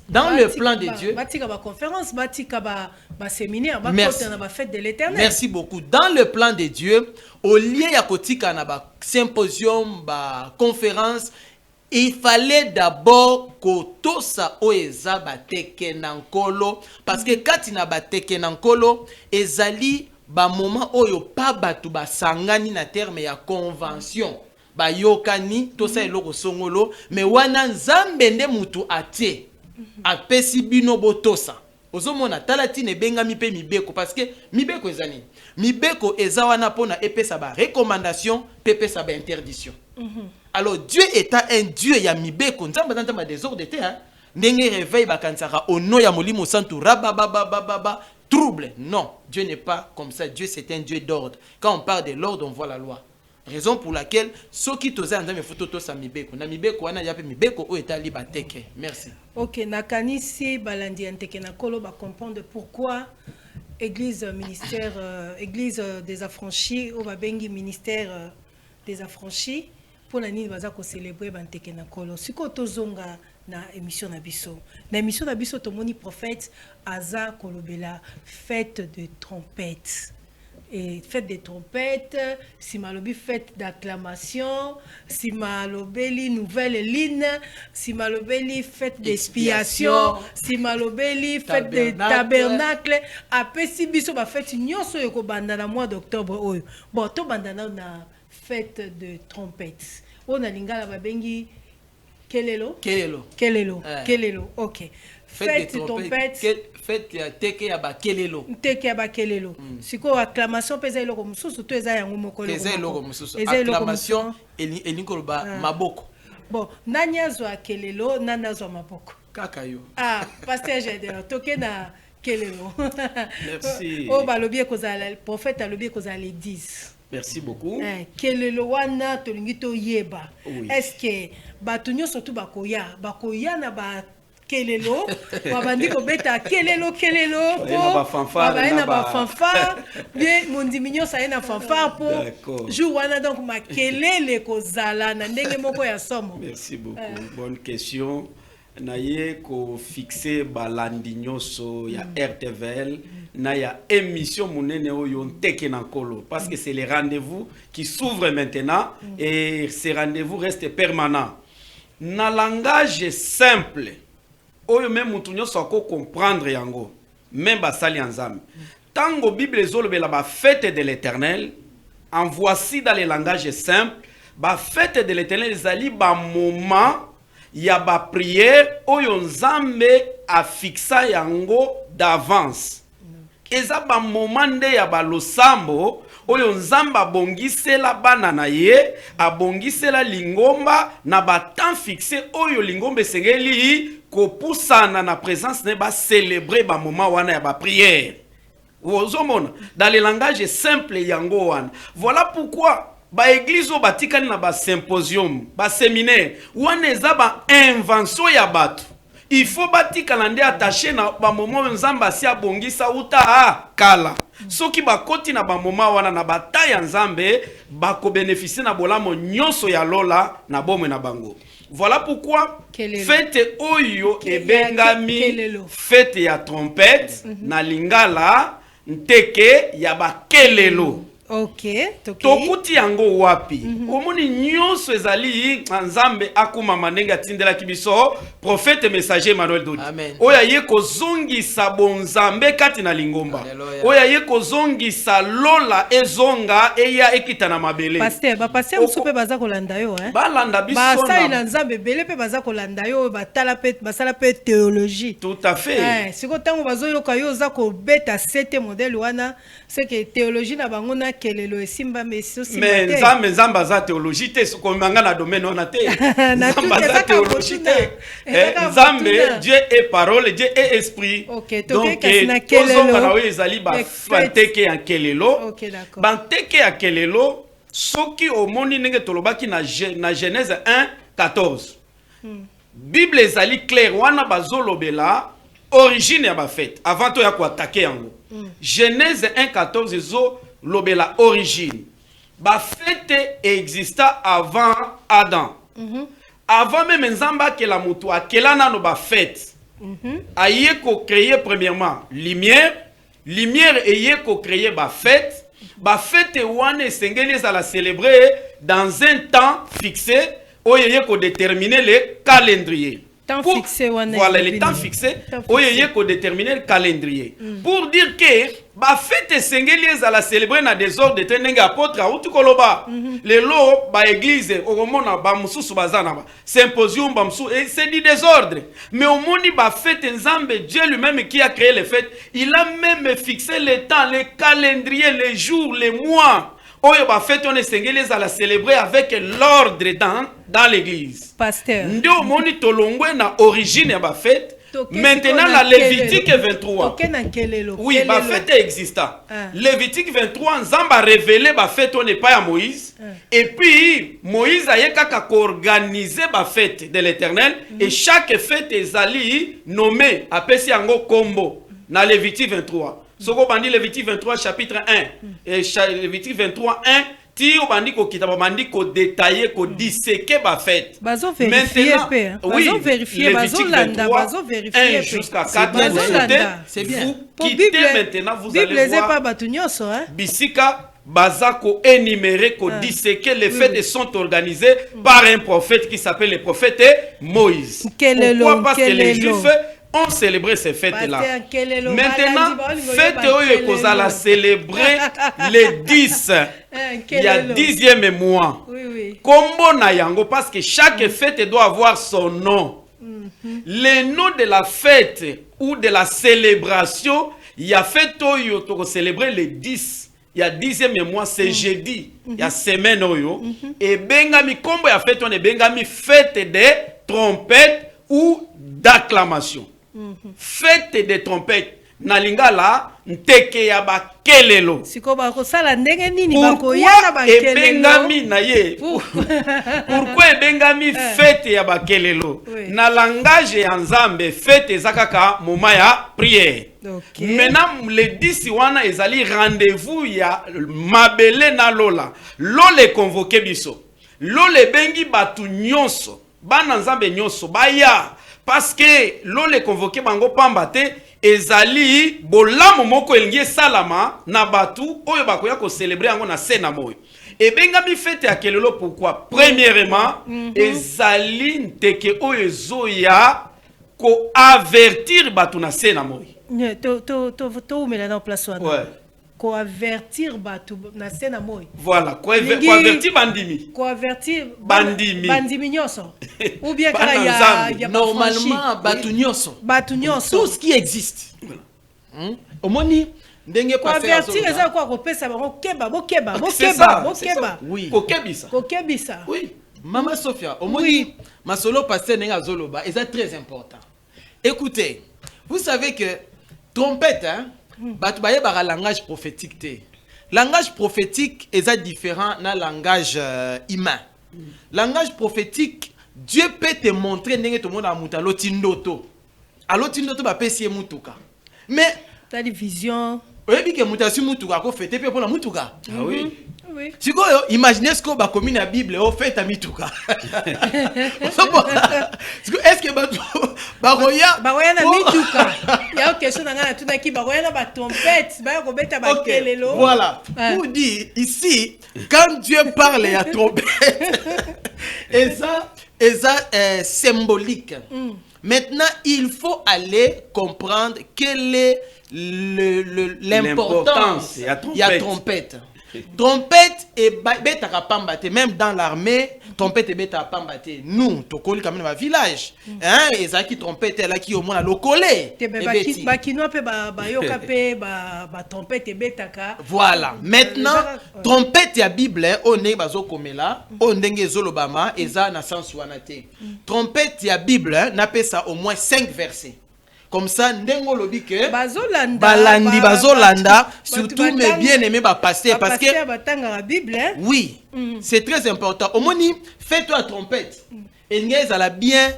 Dans le plan de Dieu. Batika ba conférence, batika ba séminaire, ba fête de l'Éternel. Merci beaucoup. Dans le plan de Dieu, au lieu ya kotika na ba symposium, ba conférence, il fallait d'abord que tout ça oeza bateke nankolo parce que quand il na bateke nankolo ezali ba moment oyo pa batu basangani na terme ya convention ba yokani to ça eloko songolo mais wana nzambe nde mutu atie apesi bino botosa ozomona talati ne bengami pe mibeko parce que mibeko ezani mibeko eza wana pona epesa ba recommandation pe pesa ba interdiction. Alors Dieu étant un Dieu ya mibeko nzamba tanta ba désordre te hein ndenge réveil ba kansaka au nom ya molimo santu rababa trouble. Non, Dieu n'est pas comme ça. Dieu c'est un Dieu d'ordre. Quand on parle de l'ordre, on voit la loi. Raison pour laquelle ceux qui toza ndame photo sa mibeko na mibeko wana ya pe mibeko o etali bateke. Merci. OK, nakanisi balandi anteke na kolo ba comprendre pourquoi église ministère église des affranchis au babengi ministère des affranchis pour la nini baza ko célébrer banteke na kolo siko tozonga na émission na biso tomoni prophète aza kolobela fête de trompette et fête des trompettes si malobi fête d'acclamation si malobeli nouvelle ligne si malobeli fête d'expiation si malobeli fête de tabernacle apesi biso ba fête nyonso yoko banda na mois d'octobre oyo bon to banda na fête de trompette on a lingala babengi kelelo OK fête de trompette fête ya teke ya ba kelelo siko acclamation pesa eloko mususu to eza yango mokolo pesa eloko mususu acclamation elinko ba maboko bon nani azwa kelelo nani azwa maboko kaka yo pasteur Gédéon toke na kelelo merci balobi kozala prophète alobi kozala les 10. Merci beaucoup. Kelelo wana tolingi to yeba. Est-ce que batu nyonso tu bakoya na ba kelelo babandi ko beta kelelo ba fanfare bien mondimi nyonso na fanfare po jour wana donc ma kelele kozala na ndenge moko ya somo. Merci beaucoup. Bonne question. Naye ko fixer balandi nyonso ya RTVL na ya émission monene oyo nteke na kolo parce que c'est les rendez-vous qui s'ouvrent maintenant et ces rendez-vous restent permanents na langage simple oyo même mutu nyonso ko comprendre yango même basali nzambe tango Bible ezolobela ba fête de l'Éternel en voici dans les langages simples ba fête de l'Éternel ezali ba moment ya ba prière oyo nzambe a fixa yango d'avance eza ba moment nde ya ba losambo oyo nzamba bongisela bana na ye abongisela lingomba na ba temps fixé oyo lingomba sengeli ko pusana na présence ne ba célébrer ba moment wana ya ba prière ozomona dans les langages simples yango wana voilà pourquoi ba église o batikani na ba symposium ba séminaire wana eza ba invention ya bato il faut batikala nde attaché na ba moment nzamba si abongisa uta kala soki bakoti na ba moment wana na bata ya nzambe bako bénéficier na bolamo nyonso ya lola na bomwe na bango. Voilà pourquoi fête oyo ebengami fête ya trompette na lingala nteke ya ba kelelo. OK, tokuti yango wapi omoni nyonso ezali nzambe akuma manenga tindela kibiso prophète messager Emmanuel Dodi oya ye kozongisa bonzambe kati na lingomba oya ye kozongisa lola ezonga eya ekita na mabele pasteur musupe baza kolanda yo balanda biso basali na nzambe bele pe baza kolanda yo batala pe basala pe théologie tout à fait siko tango bazoyoka yo za ko beta sete modèle wana c'est que théologie na bango na kelelo esimba meso simba mais nzamba za théologie te ko manga na domaine on a te nzamba za théologie te nzambe Dieu est parole Dieu est esprit donc kozonga na oyo ezali ba fanteke ya kelelo banteke ya kelelo soki omoni ndenge tolobaki na Genèse 1:14 Bible ezali clair wana bazolobela origine ya ba fête avant to ya ko attaquer yango Genèse 1:14 zo lobela origine. Ba fête exista avant Adam. Avant même Nzamba que la mutu akela nano ba fête. Aye ko créer premièrement lumière, lumière eye ko créer ba fête. Ba fête wane sengeli za la célébrer dans un temps fixé, oyeye ko déterminer le calendrier. Fixé, voilà, le temps fixé, oyeye ko déterminer le calendrier. Pour dire que ba fête sengeli za la célébrer na désordre de nenge apôtre autu koloba. Les lots ba église okomona ba mususu bazana ba symposium ba musu et c'est du désordre. Mais au moni ba fête Nzambe, Dieu lui-même qui a créé les fêtes, il a même fixé le temps, le calendrier, les jours, les mois. Oyo ba fête on esengeli za la célébrer avec l'ordre dans l'église. Pasteur. Ndio moni tolongwe na origine ya ba fête. Maintenant la Lévitique 23. Oui, ba fête exista. Lévitique 23 Nzamba révélé ba fête on n'est pas à Moïse. Et puis Moïse a kaka organiser ba fête de l'Éternel et chaque fête ezali nommé apesi yango kombo na Lévitique 23. Soko bandi Lévitique 23 chapitre 1 et Lévitique 23 1 ti obandi ko kitaba bandi ko détailler ko disséquer ba fête. Bazo vérifier bazo vérifier bazo landa bazo vérifier jusqu'à 4 c'est bien. Vous quittez maintenant vous allez voir. Bible pas batunyoso hein. Bisika bazako énumérer ko disséquer les fêtes sont organisées par un prophète qui s'appelle le prophète Moïse. Pourquoi? Parce que les Juifs ont célébré ces fêtes-là. Maintenant, fête oyo kozala célébrer les 10. Il y a 10e mois. Kombo na yango parce que chaque fête doit avoir son nom. Le nom de la fête ou de la célébration, il y a fête oyo to célébrer les 10. Il y a 10e mois, c'est jeudi. Il y a semaine oyo. Et bengami kombo ya fête on est bengami fête des trompettes ou d'acclamation. Fête des trompettes. Nalingala nteke ya bakelelo. Siko bako sala ndenge nini bako yana bakelelo. Ebengami na ye. Pourquoi ebengami fête ya bakelelo? Na langage ya Nzambe fête ezakaka moment ya prière. Maintenant les 10 wana ezali rendez-vous ya mabele na lola. Lole convoqué biso. Lole bengi batu nyonso. Bana Nzambe nyonso baya. Parce que l'on les convoqué bango pambate ezali bolamu moko elingi salama na batu oyo bakoya ko célébrer yango na sena moyo. Et bengami fête ya kelelo pourquoi? Premièrement, ezali nteke oyo zoya ko avertir batu na sena moyo. To umela na place wana. Ouais. Ko avertir batu na sena moyo. Voilà, ko avertir bandimi. Ko avertir bandimi. Bandimi nyonso. Ou bien kala ya normalement batu nyonso. Batu nyonso. Tout ce qui existe. Omoni ndenge ko avertir eza ko kopesa bango keba bokeba. Oui. Kokebisa. Kokebisa. Oui. Mama Sophia, omoni masolo pasteur ndenge zoloba eza très important. Écoutez, vous savez que trompette hein batu baye ba langage prophétique te. Langage prophétique est différent na langage humain. Langage prophétique, Dieu peut te montrer ndenge to mona muta lotindoto. A lotindoto ba pesi mutuka. Mais t'as des visions. Oyebi ke mutation mutuka ko fete pe pour la mutuka. Ah oui. Oui. Sikoyo imaginez ce que ba komi na Bible o fait mituka. Est-ce que ba roya na mituka. Il y a une question dans la tuna qui ba roya na ba trompette, ba ko beta ba kelelo. Voilà. Pour dire ici quand Dieu parle à trompette et ça symbolique. Maintenant, il faut aller comprendre quelle est l'importance de la trompette. Trompette et beta pambate, même dans l'armée, trompette et beta pambate. Nous, tokoli quand même dans village. Hein, et ça qui trompette là qui au moins le collé. Voilà. Maintenant, trompette ya Bible, on est bazo komela, on ndenge zolobama, eza na sens wanate. Trompette ya Bible, n'a pas ça au moins 5 versets. Comme ça, ndengo lobi que balandi bazolanda surtout mes bien-aimés ba passer parce que oui, c'est très important. Au moni, fais-toi trompette. Et ngeza la bien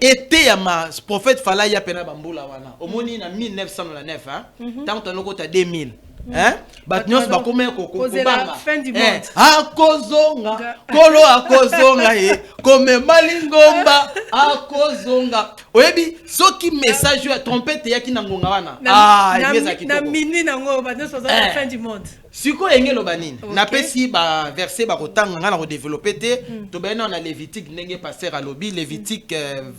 été ya ma prophète fala ya pena bambula wana. Au moni na 1909 hein. Tant que ta 2000. bato nyonso bakoma la fin du monde. akozonga kolo akozonga ye komema lingomba akozonga oyebi soki message ya trompette yaki na ngonga wana na minuit nango bato nyonso baza la fin du monde. sikoyo enge eloba nini napesi baverset bakotanga nga na kodevelope te tobayeni na Lévitique ndenge paster alobi Lévitique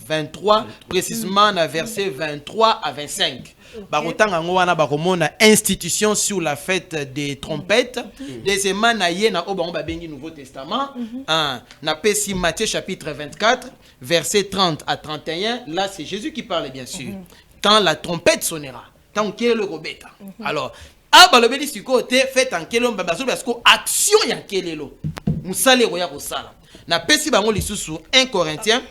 23 précisément na verset 23 à 25 bakotanga ngo wana bakomona institution sur la fête des trompettes. Deuxièmement na ye na obango babengi Nouveau Testament napesi Matthieu chapitre 24 verset 30 à 31. Là c'est Jésus qui parle bien sûr. Quand la trompette sonnera, tant qu'il le robeta. Alors balobeli siko te fait en kelo mbabazo parce que action ya kelelo musale roya ko sala na pesi bango lisusu 1 Corinthiens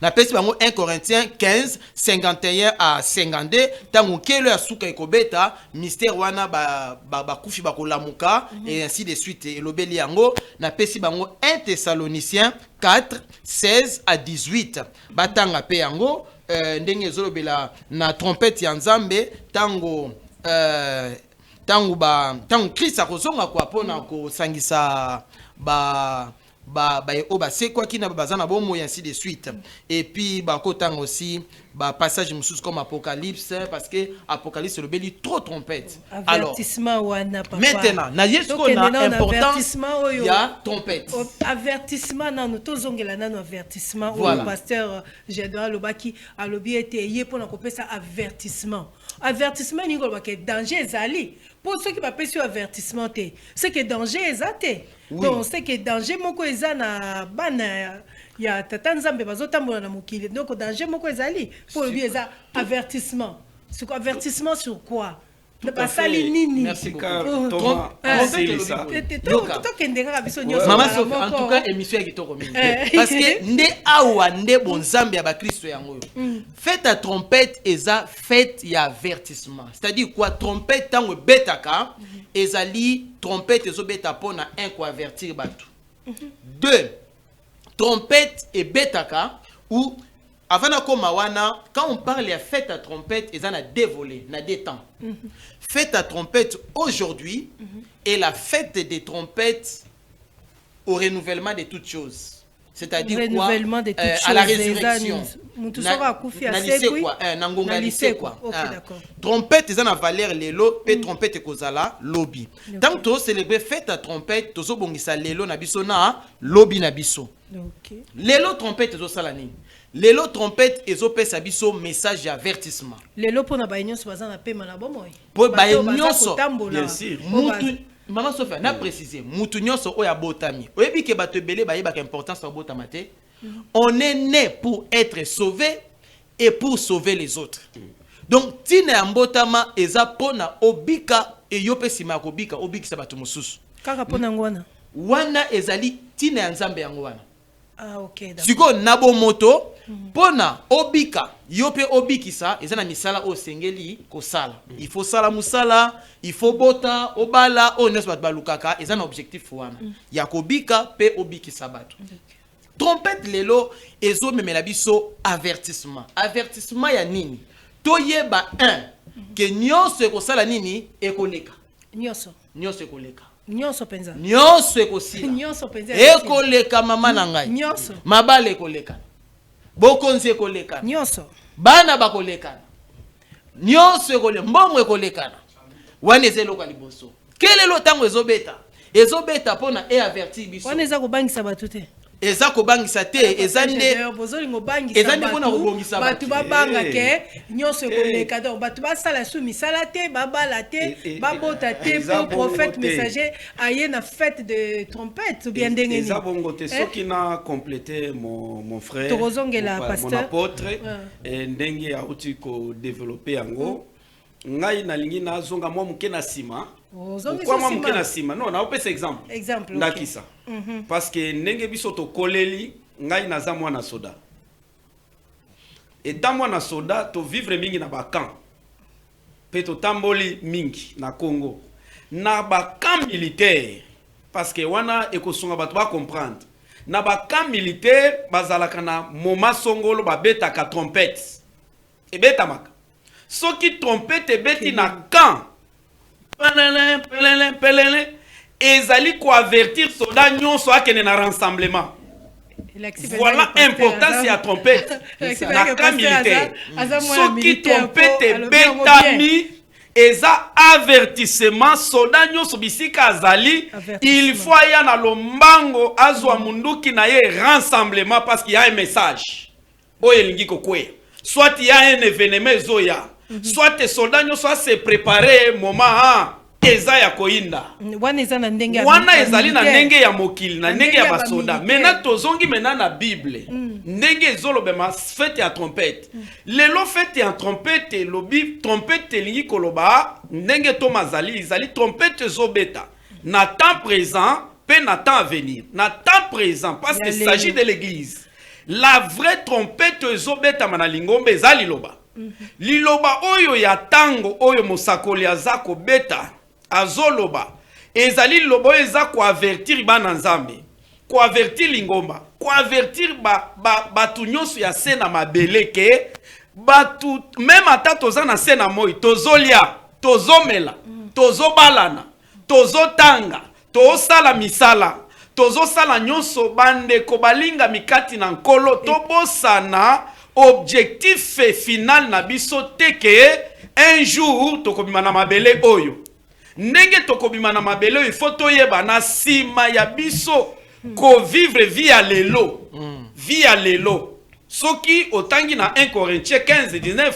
na pesi bango 1 Corinthiens 15 51 à 52 tango kelo ya suka ekobeta mystère wana ba kufi bakolamuka et ainsi de suite elobeli yango na pesi bango 1 Thessaloniciens 4 16 à 18 batanga pe yango ndenge ezolobela na trompette ya Nzambe tango tango Christ akozonga kwa pona ko sangisa ba c'est quoi qui n'a pas besoin bon et ainsi de suite. Et puis tango aussi passage musus comme Apocalypse parce que Apocalypse le beli trop trompette. Avertissement wana papa. Maintenant na yesko na importance ya trompette. Avertissement na tozongela na avertissement au pasteur Jedwa Lobaki alobi ete ye pona ko pesa avertissement. Avertissement ni ngolo ke danger ezali. Pour ceux qui va passer avertissement té, c'est que danger ezate. Donc c'est que danger moko ezana bana ya tata Nzambe bazotambola na mokili. Donc danger moko ezali pour lui eza avertissement. C'est quoi avertissement sur quoi? Ne pas sali nini. Merci beaucoup. Thomas, Maman Sophie, en tout cas émission ya kitoko mingi. Parce que nde awa nde bonzambe ya ba Kristo yango. Faites à trompette eza fête ya avertissement. C'est-à-dire quoi trompette tango betaka ezali trompette ezo beta pona un ko avertir batu. 2 trompette et betaka ou avant wana, quand on parle de fête à trompette, ils en a dévolé, na des temps. Fête à trompette aujourd'hui est la fête des trompettes au renouvellement de toutes choses. C'est-à-dire quoi à la résurrection. Trompette, ils en a valeur lelo, pe trompette kozala lobby. Tant que tu célébrer fête à trompette, tu bongisa lelo na biso na lobby na biso. Lelo trompette zo salani. Lelo trompette ezopesa biso message d'avertissement. Lelo pona ba nyonso baza na pema na bomoy. Po ba nyonso. Bien sûr. Mutu Maman Sophie n'a précisé mutu nyonso oya botami. Oyebi ke bato belé ba yeba importance ba botama te. On est né pour être sauvé et pour sauver les autres. Donc tina ya mbotama eza pona obika e yopesi makobika obikisa bato mosusu. Kaka pona ngwana. Wana ezali tina ya Nzambe yango wana. Ah ok d'accord. Siko nabo moto pona obika yope obikisa ezana misala o sengeli ko sala. Il faut sala musala, il faut bota obala o neso bat balukaka ezana objectif wana. Ya kobika pe obikisa bato. Trompette lelo ezo memela biso avertissement. Avertissement ya nini? Toyeba 1 ke nyonso ko sala nini ekoleka. Nyonso ekoleka. Nyonso penza. Nyonso ekosila. Nyonso penza. Ekoleka mama na ngai. Nyonso. Mabale ekoleka. Bokonzi ekoleka. Nyonso. Bana bakoleka. Nyonso ekoleka. Mbongo ekoleka. Wana ezeloko liboso. Kelelo tango ezobeta. Ezobeta pona e avertir biso. Wana eza kobangisa batu te. Eza kobangisa te ezande bozolingo bangisa ezande pona kobongisa batu babanga ke nyonso ekoleka donc batu basala su misala te babala te babota te pour prophète messager aye na fête de trompette ou bien ndenge ni eza bongo te soki na compléter mon frère mon apôtre ndenge auti ko développer yango ngai nalingi nazonga mwa muke na sima kwa mwa muke na sima non na opesa exemple ndakisa parce que ndenge biso to koleli ngai naza mwana soda eta mwana soda to vivre mingi na bakamp pe to tamboli mingi na Congo na bakamp militaire parce que wana ekosunga bato ba comprendre na bakamp militaire bazalaka na moma songolo babetaka trompette ebetamaka soki trompette ebeti na camp pelele ezali ko avertir soldat nyonso akene na rassemblement. Voilà importance ya trompette na cas militaire. Soki trompette betami eza avertissement soldat nyonso bisika azali il faut ya na lombango azwa munduki na ye rassemblement parce qu'il y a un message oyo elingi kokwe soit il y a un événement zoya soit soldat nyonso se préparer moment eza ya koinda wana ezali na ndenge ya mokili na ndenge ya basoda mena tozongi mena na bible ndenge ezolobema fete ya trompette lelo fete ya trompette lobi trompette elingi koloba ndenge to mazali ezali trompette ezobeta na temps présent pe na temps à venir na temps présent parce qu'il s'agit de l'église la vraie trompette ezobeta mana lingombe ezali liloba liloba oyo ya tango oyo mosakoli aza kobeta azoloba ezali lobo eza ko avertir bana nzambe ko avertir lingomba ko avertir batu nyonso ya sena mabeleke batu même ata toza na sena moi tozolia tozomela tozobalana tozotanga tozosala misala tozosala nyonso bande ko balinga mikati na nkolo tobosana objectif final na biso teke un jour tokobima na mabele oyo ndenge tokobima na mabele il faut toyeba na sima ya biso ko vivre via lelo via lelo soki otangi na 1 Corinthiens 15-19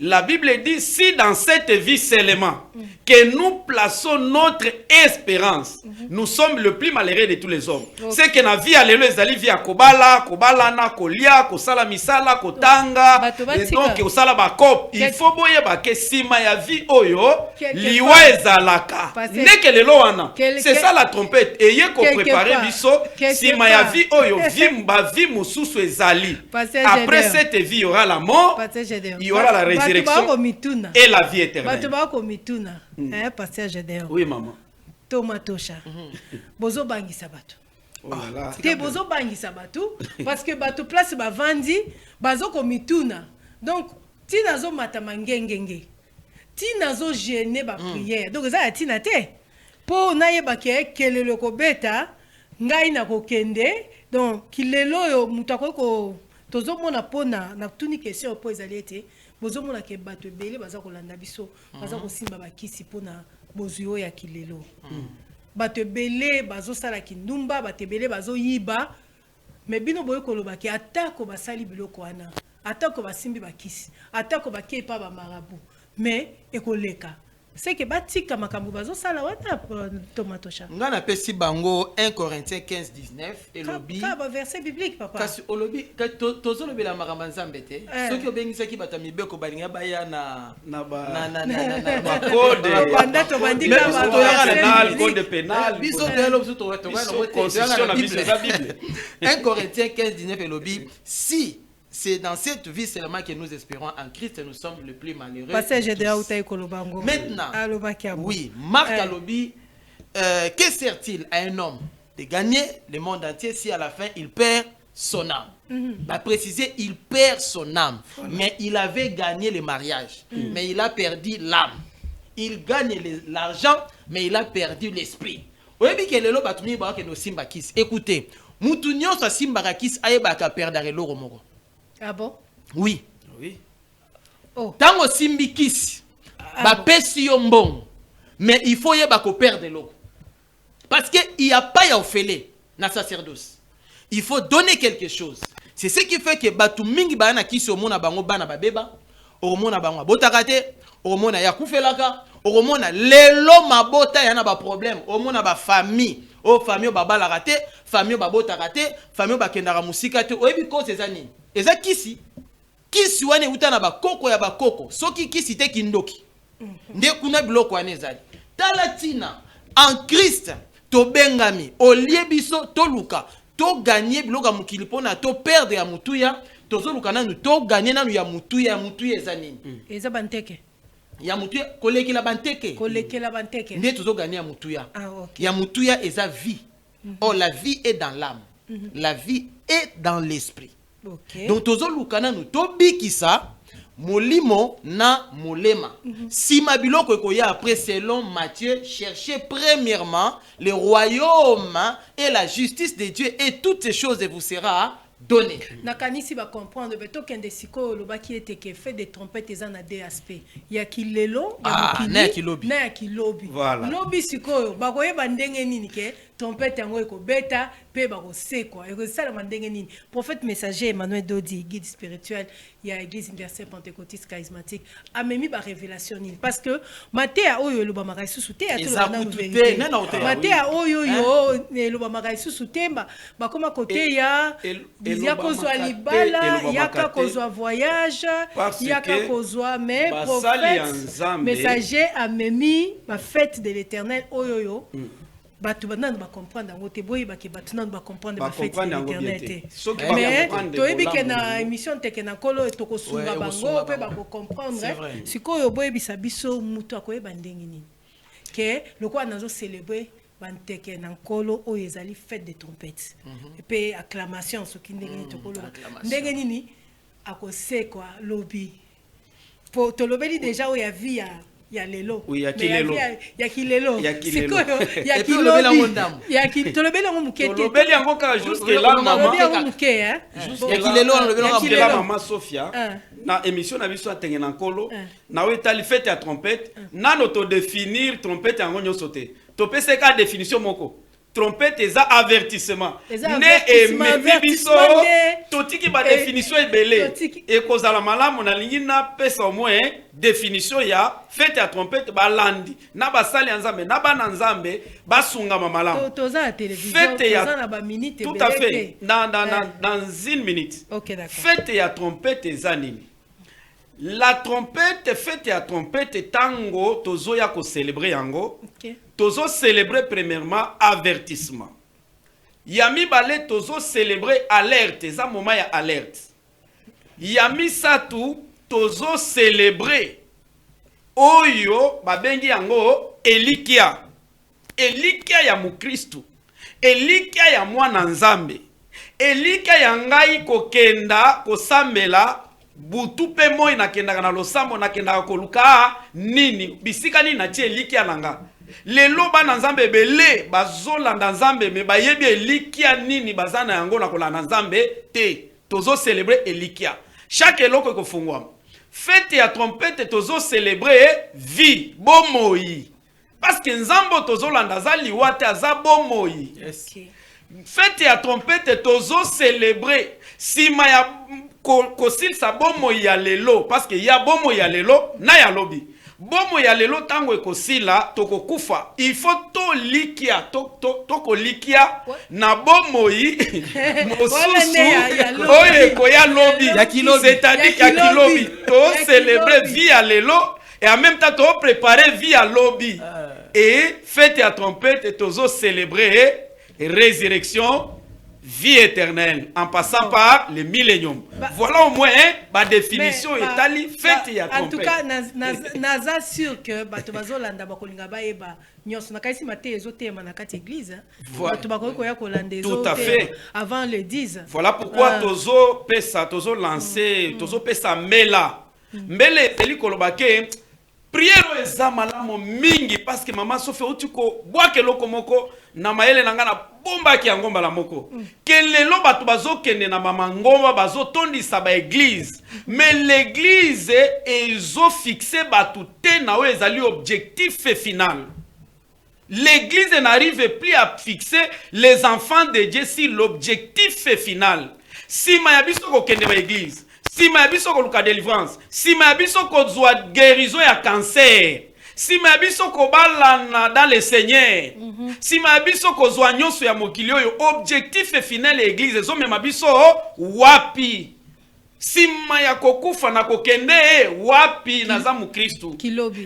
la Bible dit si dans cette vie seulement que nous plaçons notre espérance nous sommes le plus malheureux de tous les hommes c'est que na vie lelo ezali via kobalana kolia kosala misala kotanga et donc osala bakop il faut boyeba ke sima ya vie oyo liwa ezalaka ndeke lelo wana c'est ça la trompette eye ko préparer biso sima ya vie oyo vie mususu ezali après cette vie il y aura la mort il y aura la résurrection et la vie éternelle. Pasteur Gédéon. Oui maman. Thomas Tosha. Bozo bangisa bato. Te bozo bangisa bato parce que bato place ba vandi bazo ko mituna. Donc ti nazo matama ngengenge. Ti nazo gêner ba prière. Donc ça tina te. Po na yeba ke kelelo ko beta ngai na ko kende. Donc kilelo yo mutako ko tozo mona pona na tuni question po ezali ete bozo mona ke bato ebele baza kolanda biso baza kosimba bakisi pona bozuyo ya kilelo bato ebele bazo sala kindumba bato ebele bazo yiba me bino boye koloba ke atako basali biloko wana atako basimbi bakisi atako bakepa ba marabu me ekoleka c'est que batika makambo bazo sala wana Thomas Tosha ngana pesi bango 1 Corinthiens 15-19 et lobi ka ba verset biblique papa kasi olobi tozo lobela makambo nzambe te soki obengisa ki bata mibeko balinga baya na code banda to bandika ba code pénal biso lelo biso to constitution na biso la Bible 1 Corinthiens 15-19 et lobi si c'est dans cette vie seulement que nous espérons en Christ, nous sommes le plus malheureux. Maintenant, oui, Marc Alobi, que sert-il à un homme de gagner le monde entier si à la fin il perd son âme? Bah, préciser, il perd son âme, mais il avait gagné le mariage, mais il a perdu l'âme. Il gagne l'argent, mais il a perdu l'esprit. Écoutez, Moutounion sa simbarakis ayebaka perdre l'oro. Ah bon? Oui. Oui. Oh. Tango simbikisi, ba pesi yombong, mais il faut yeba ko perdre l'eau. Parce que il y a pas ya ofele na sacerdoce. Il faut donner quelque chose. C'est ce qui fait que batu mingi ba na kisi omona bango bana babeba, omona bango botakate, omona ya kufelaka, omona lelo mabota yana ba problème, omona ba famille, o famille baba la raté, famille babota raté, famille bakendara musika te, oyebi cause ezani. Eza kisi kisi wane utana bakoko ya bakoko soki kisi te kindoki nde kuna biloko wane ezali talatina en Christ to bengami olie biso to luka to gagner biloko mukili pona to perdre ya mutuya to zoluka nanu to gagner nanu ya mutuya ezani eza banteke ya mutuya kolekela banteke nde to zo gagner ya mutuya ya mutuya eza vie oh la vie est dans l'âme la vie est dans l'esprit. Okay. Donc tozo lukana nous tobikisa molimo na molema. Si ma biloko ekoya après selon Matthieu, cherchez premièrement le royaume et la justice de Dieu et toutes ces choses vous sera donné. Nakanisi ba comprendre beto kende siko lobaki ete ke fait des trompettes eza na deux aspects. Ya kilelo na kilobi. Na kilobi. Voilà. Lobi siko ba koyeba ndenge nini ke trompette yango eko beta pe ba ko sekwa. Eko sala mandenge nini. Prophète messager Emmanuel Dodi, guide spirituel ya église universelle pentecôtiste charismatique amemi ba révélation nini parce que Matthieu oyo loba makai susu te ya to na vérité. Matthieu oyo yo loba makai susu temba ba koma côté ya ya kozwa libala yaka kozwa voyage yaka kozwa mais prophète messager amemi ba fête de l'éternel oyoyo batu banana ba comprendre ngo te boyi ba ke batu nana ba comprendre ba fête de l'éternel mais toyebi ke na émission teke na kolo toko sunga bango pe ba ko comprendre sikoyo boyi bisa biso mutu akoyeba ndenge nini ke lokwa nazo célébrer banteke na nkolo oyo ezali fête de trompette et puis acclamation soki ndenge nini tokolo ndenge nini akosekwa lobi po tolobeli déjà oyo ya vie ya lelo oui ya kilelo ya kilelo sikoyo ya kilelo tolobeli yango mukete tolobeli yango ka jusque là maman yango muke ya kilelo tolobeli yango maman Sophia na émission na biso atenge na nkolo na wetali fête ya trompette nano to définir trompette yango nyoso te to pese ka définition moko trompette eza avertissement ne et biso totiki ba définition ebele et kozala malamu na lingi na pesa au moins définition ya fête ya trompette balandi na basali ya nzambe na bana nzambe basunga malamu toza la télévision toza na ba minute tout à fait dans une minute. OK d'accord. Fête ya trompette eza nini? La trompette, fête ya trompette tango tozo ya ko célébrer yango. OK. Tozo célébrer premièrement avertissement. Yami balé tozo célébrer alerte, za moment ya alerte. Yami satu tozo célébrer oyo babengi yango elikia. Elikia ya mukristu. Elikia ya mwana nzambe. Elikia ya ngai kokenda kosambela butu pe moi nakendaka na losambo nakendaka koluka nini bisika nini na tie elikia nanga. Lelo bana nzambe bele bazolanda nzambe me bayebi elikia nini bazana yango na kolanda nzambe te tozo célébrer elikia chaque eloko ekofungwa fête ya trompette tozo célébrer vie bomoi parce que nzambo tozo landa za liwate aza bomoi. Yes. Fête ya trompette tozo célébrer sima ya kosil sa bomoi ya lelo parce que ya bomoi ya lelo na ya lobi. Bomo ya lelo tango ekosila toko kufa il faut to likia to likia na bomoi mosusu oye ko ya lobi c'est-à-dire ya kilobi to célébrer vie ya lelo et en même temps to préparer vie ya lobi et fête ya trompette tozo célébrer résurrection vie éternelle en passant par le millénium. Voilà au moins la définition etali fête ya trompette. En tout cas naza sûr que bato bazolanda bakolinga baeba nyonso na kaisi mate ezotema na kati église bato bakoki koya kolanda ezote avant le 10. Voilà pourquoi tozo lancer tozo pesa mela mbele eli kolobake prière eza malamu mingi parce que maman Sophie otiko boake loko moko na maele nanga na bomba ki ngomba la moko kelelo batu bazokende na mama ngomba bazotondisa ba église mais l'église ezo fixé batu te na o ezali objectif final. L'église n'arrive plus à fixer les enfants de Dieu si l'objectif final. Si ma yabiso ko kende ba église si ma biso ko luka délivrance, si ma biso ko zwa guérison ya cancer, si ma biso ko balana dans le Seigneur, si ma biso ko zwa nyonso ya mokili oyo objectif final l'église zo me ma biso wapi. Si ma ya kokufa na kokende wapi naza mu Kristo.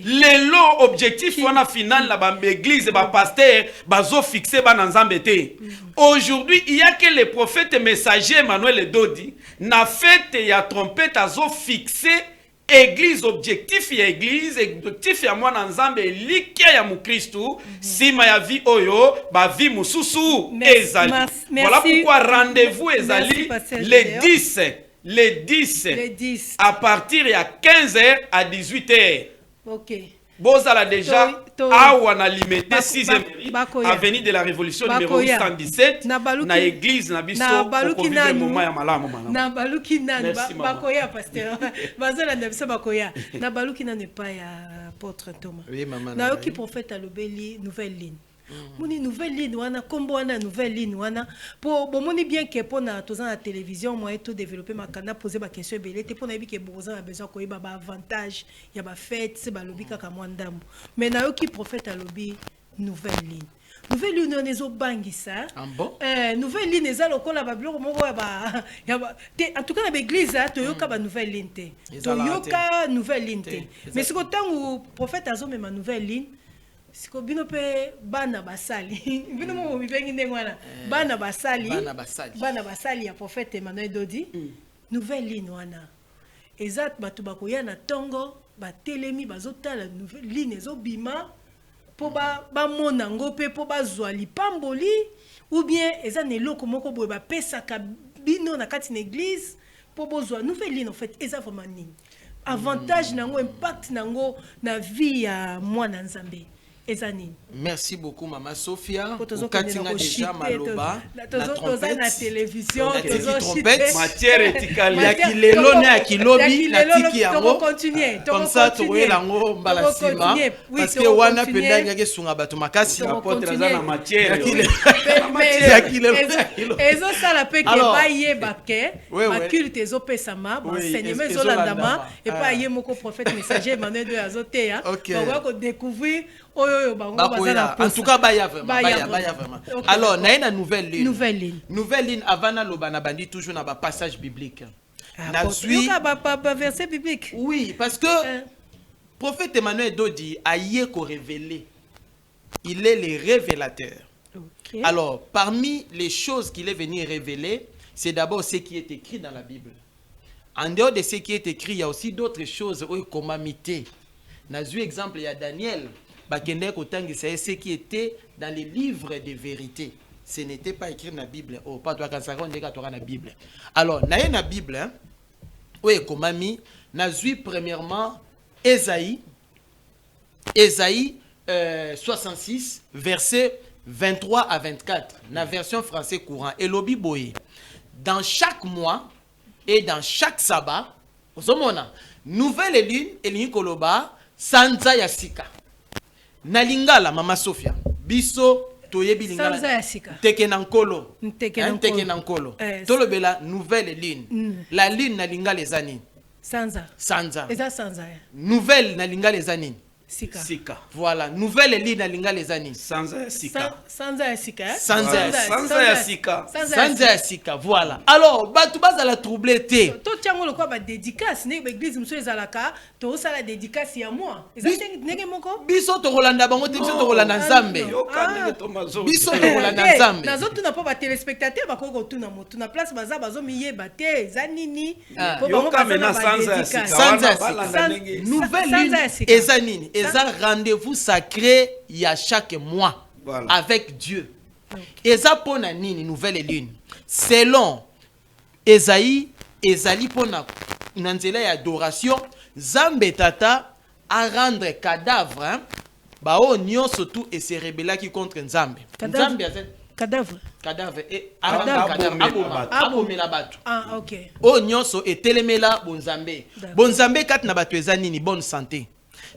Lelo objectif wana final la ba église ba pasteur bazo fixer ba nzambe te. Aujourd'hui, il y a que les prophètes messagers Emmanuel Dodi na fête ya trompette azo fixé église objectif ya église objectif ya mwana nzambe likia ya mu Kristo sima ya vie oyo ba vie mususu ezali. Voilà pourquoi rendez-vous ezali le 10 les 10, Les 10. à partir de 15h à 18h. Ok. Bozala déjà awa na limité 6e Bakoya. avenue de la Révolution numéro Bakoya. 117 Na baluki- na église na biso na pour baluki vivre nanu. moment ya malamu malamu. Na baluki nanu Merci, maman. bakoya pasteur. Bazala na biso bakoya. Na baluki nanu pas ya apôtre Thomas. Oui, maman. Na yoki prophète alobeli nouvelle ligne. Moni nouvelle ligne wana kombo wana nouvelle ligne wana pour bomoni bien que pour na toza na télévision moi tout développer makanda poser ba question belé te pour na bi que boza a besoin ko ba avantage ya ba fête c'est ba lobi kaka mwandambo mais na yoki prophète alobi nouvelle ligne. Nouvelle ligne on ezo bangisa. Bon? Nouvelle ligne eza lokola ba biloko moko ya ba en tout cas na l'église to yoka ba nouvelle ligne te. To yoka nouvelle ligne te. Mais c'est quand où prophète azo même nouvelle ligne siko bino pe bana basali bino mo bibengi ndengwana bana basali ya prophète Emmanuel Dodi nouvelle ligne wana ezat batu bakoya na tongo batelemi bazotala nouvelle ligne ezobima po ba mona ngo pe po bazwa lipamboli ou bien eza na eloko moko boye bapesaka bino na kati na église po bozwa nouvelle ligne en fait eza vraiment nini avantage nango impact nango na vie ya mwana nzambe. Merci beaucoup, Maman Sophia. Katinga déjà maloba. Na télévision, trompette. Matière éthicale. Yakilelo ne akilobi na tiki yango. Comme ça, tu vois lango mbalasima. Parce que wana penda ngake sunga bato makasi. Apôtre za na matière. Yakilelo. Ezo sala pe ke ba yeba ke. Ma culte ezo pesama, ba enseignement ezo landama et pas yé moko prophète messager Emmanuel de Azotea. On va ko découvrir en tout cas, baya vraiment. Alors, na une nouvelle ligne. Nouvelle ligne avant na loba na bandi toujours na ba passage biblique. Na verset biblique. Oui, parce que prophète Emmanuel Dodi a yeko révélé. Il est le révélateur. Okay. Alors, parmi les choses qu'il est venu révéler, c'est d'abord ce qui est écrit dans la Bible. En dehors de ce qui est écrit, il y a aussi d'autres choses comme amité. Na eu exemple, il y a Daniel. C'est ce qui était dans les livres de vérité. Ce n'était pas écrit dans la Bible. Oh, pas toi quand ça on dit dans la Bible. Alors, dans la Bible, hein, oui, comme ami, n'a vu premièrement Ésaïe 66, versets 23 à 24, la version française courant. Et l'obi boye. Dans chaque mois et dans chaque sabbat, nouvelle lune et lune koloba, sanza yasika. Na lingala Mama Sophia biso toyebi lingala teke nankolo tolobela nouvelle lune la lune na lingala ezani sanza eza sanza nouvelle na lingala ezani sika voilà nouvelle lune na lingala ezani sanza sika voilà alors batu bazala troublé te to tiango lokwa ba dédicace ne ba église muso ezalaka to sala dédicace ya moi ezali ndenge moko biso to rolanda bango te biso to rolanda nzambe biso to rolanda nzambe nazo tuna po ba téléspectateur ba koko tuna motu na place baza bazo miyeba te ezanini po bango bazana ba dédicace nouvelle lune ezanini eza rendez-vous sacré il y a chaque mois avec Dieu. Eza pona nini nouvelle lune selon Esaïe ezali pona nanzela ya adoration Zambe tata a rendre cadavre hein? Bao nyonso tout et se rebellaki contre Nzambe. Nzambe cadavre et abomela batu. Ah OK. O nyonso etelemela bonzambe. Bonzambe kat na batu eza nini bonne santé.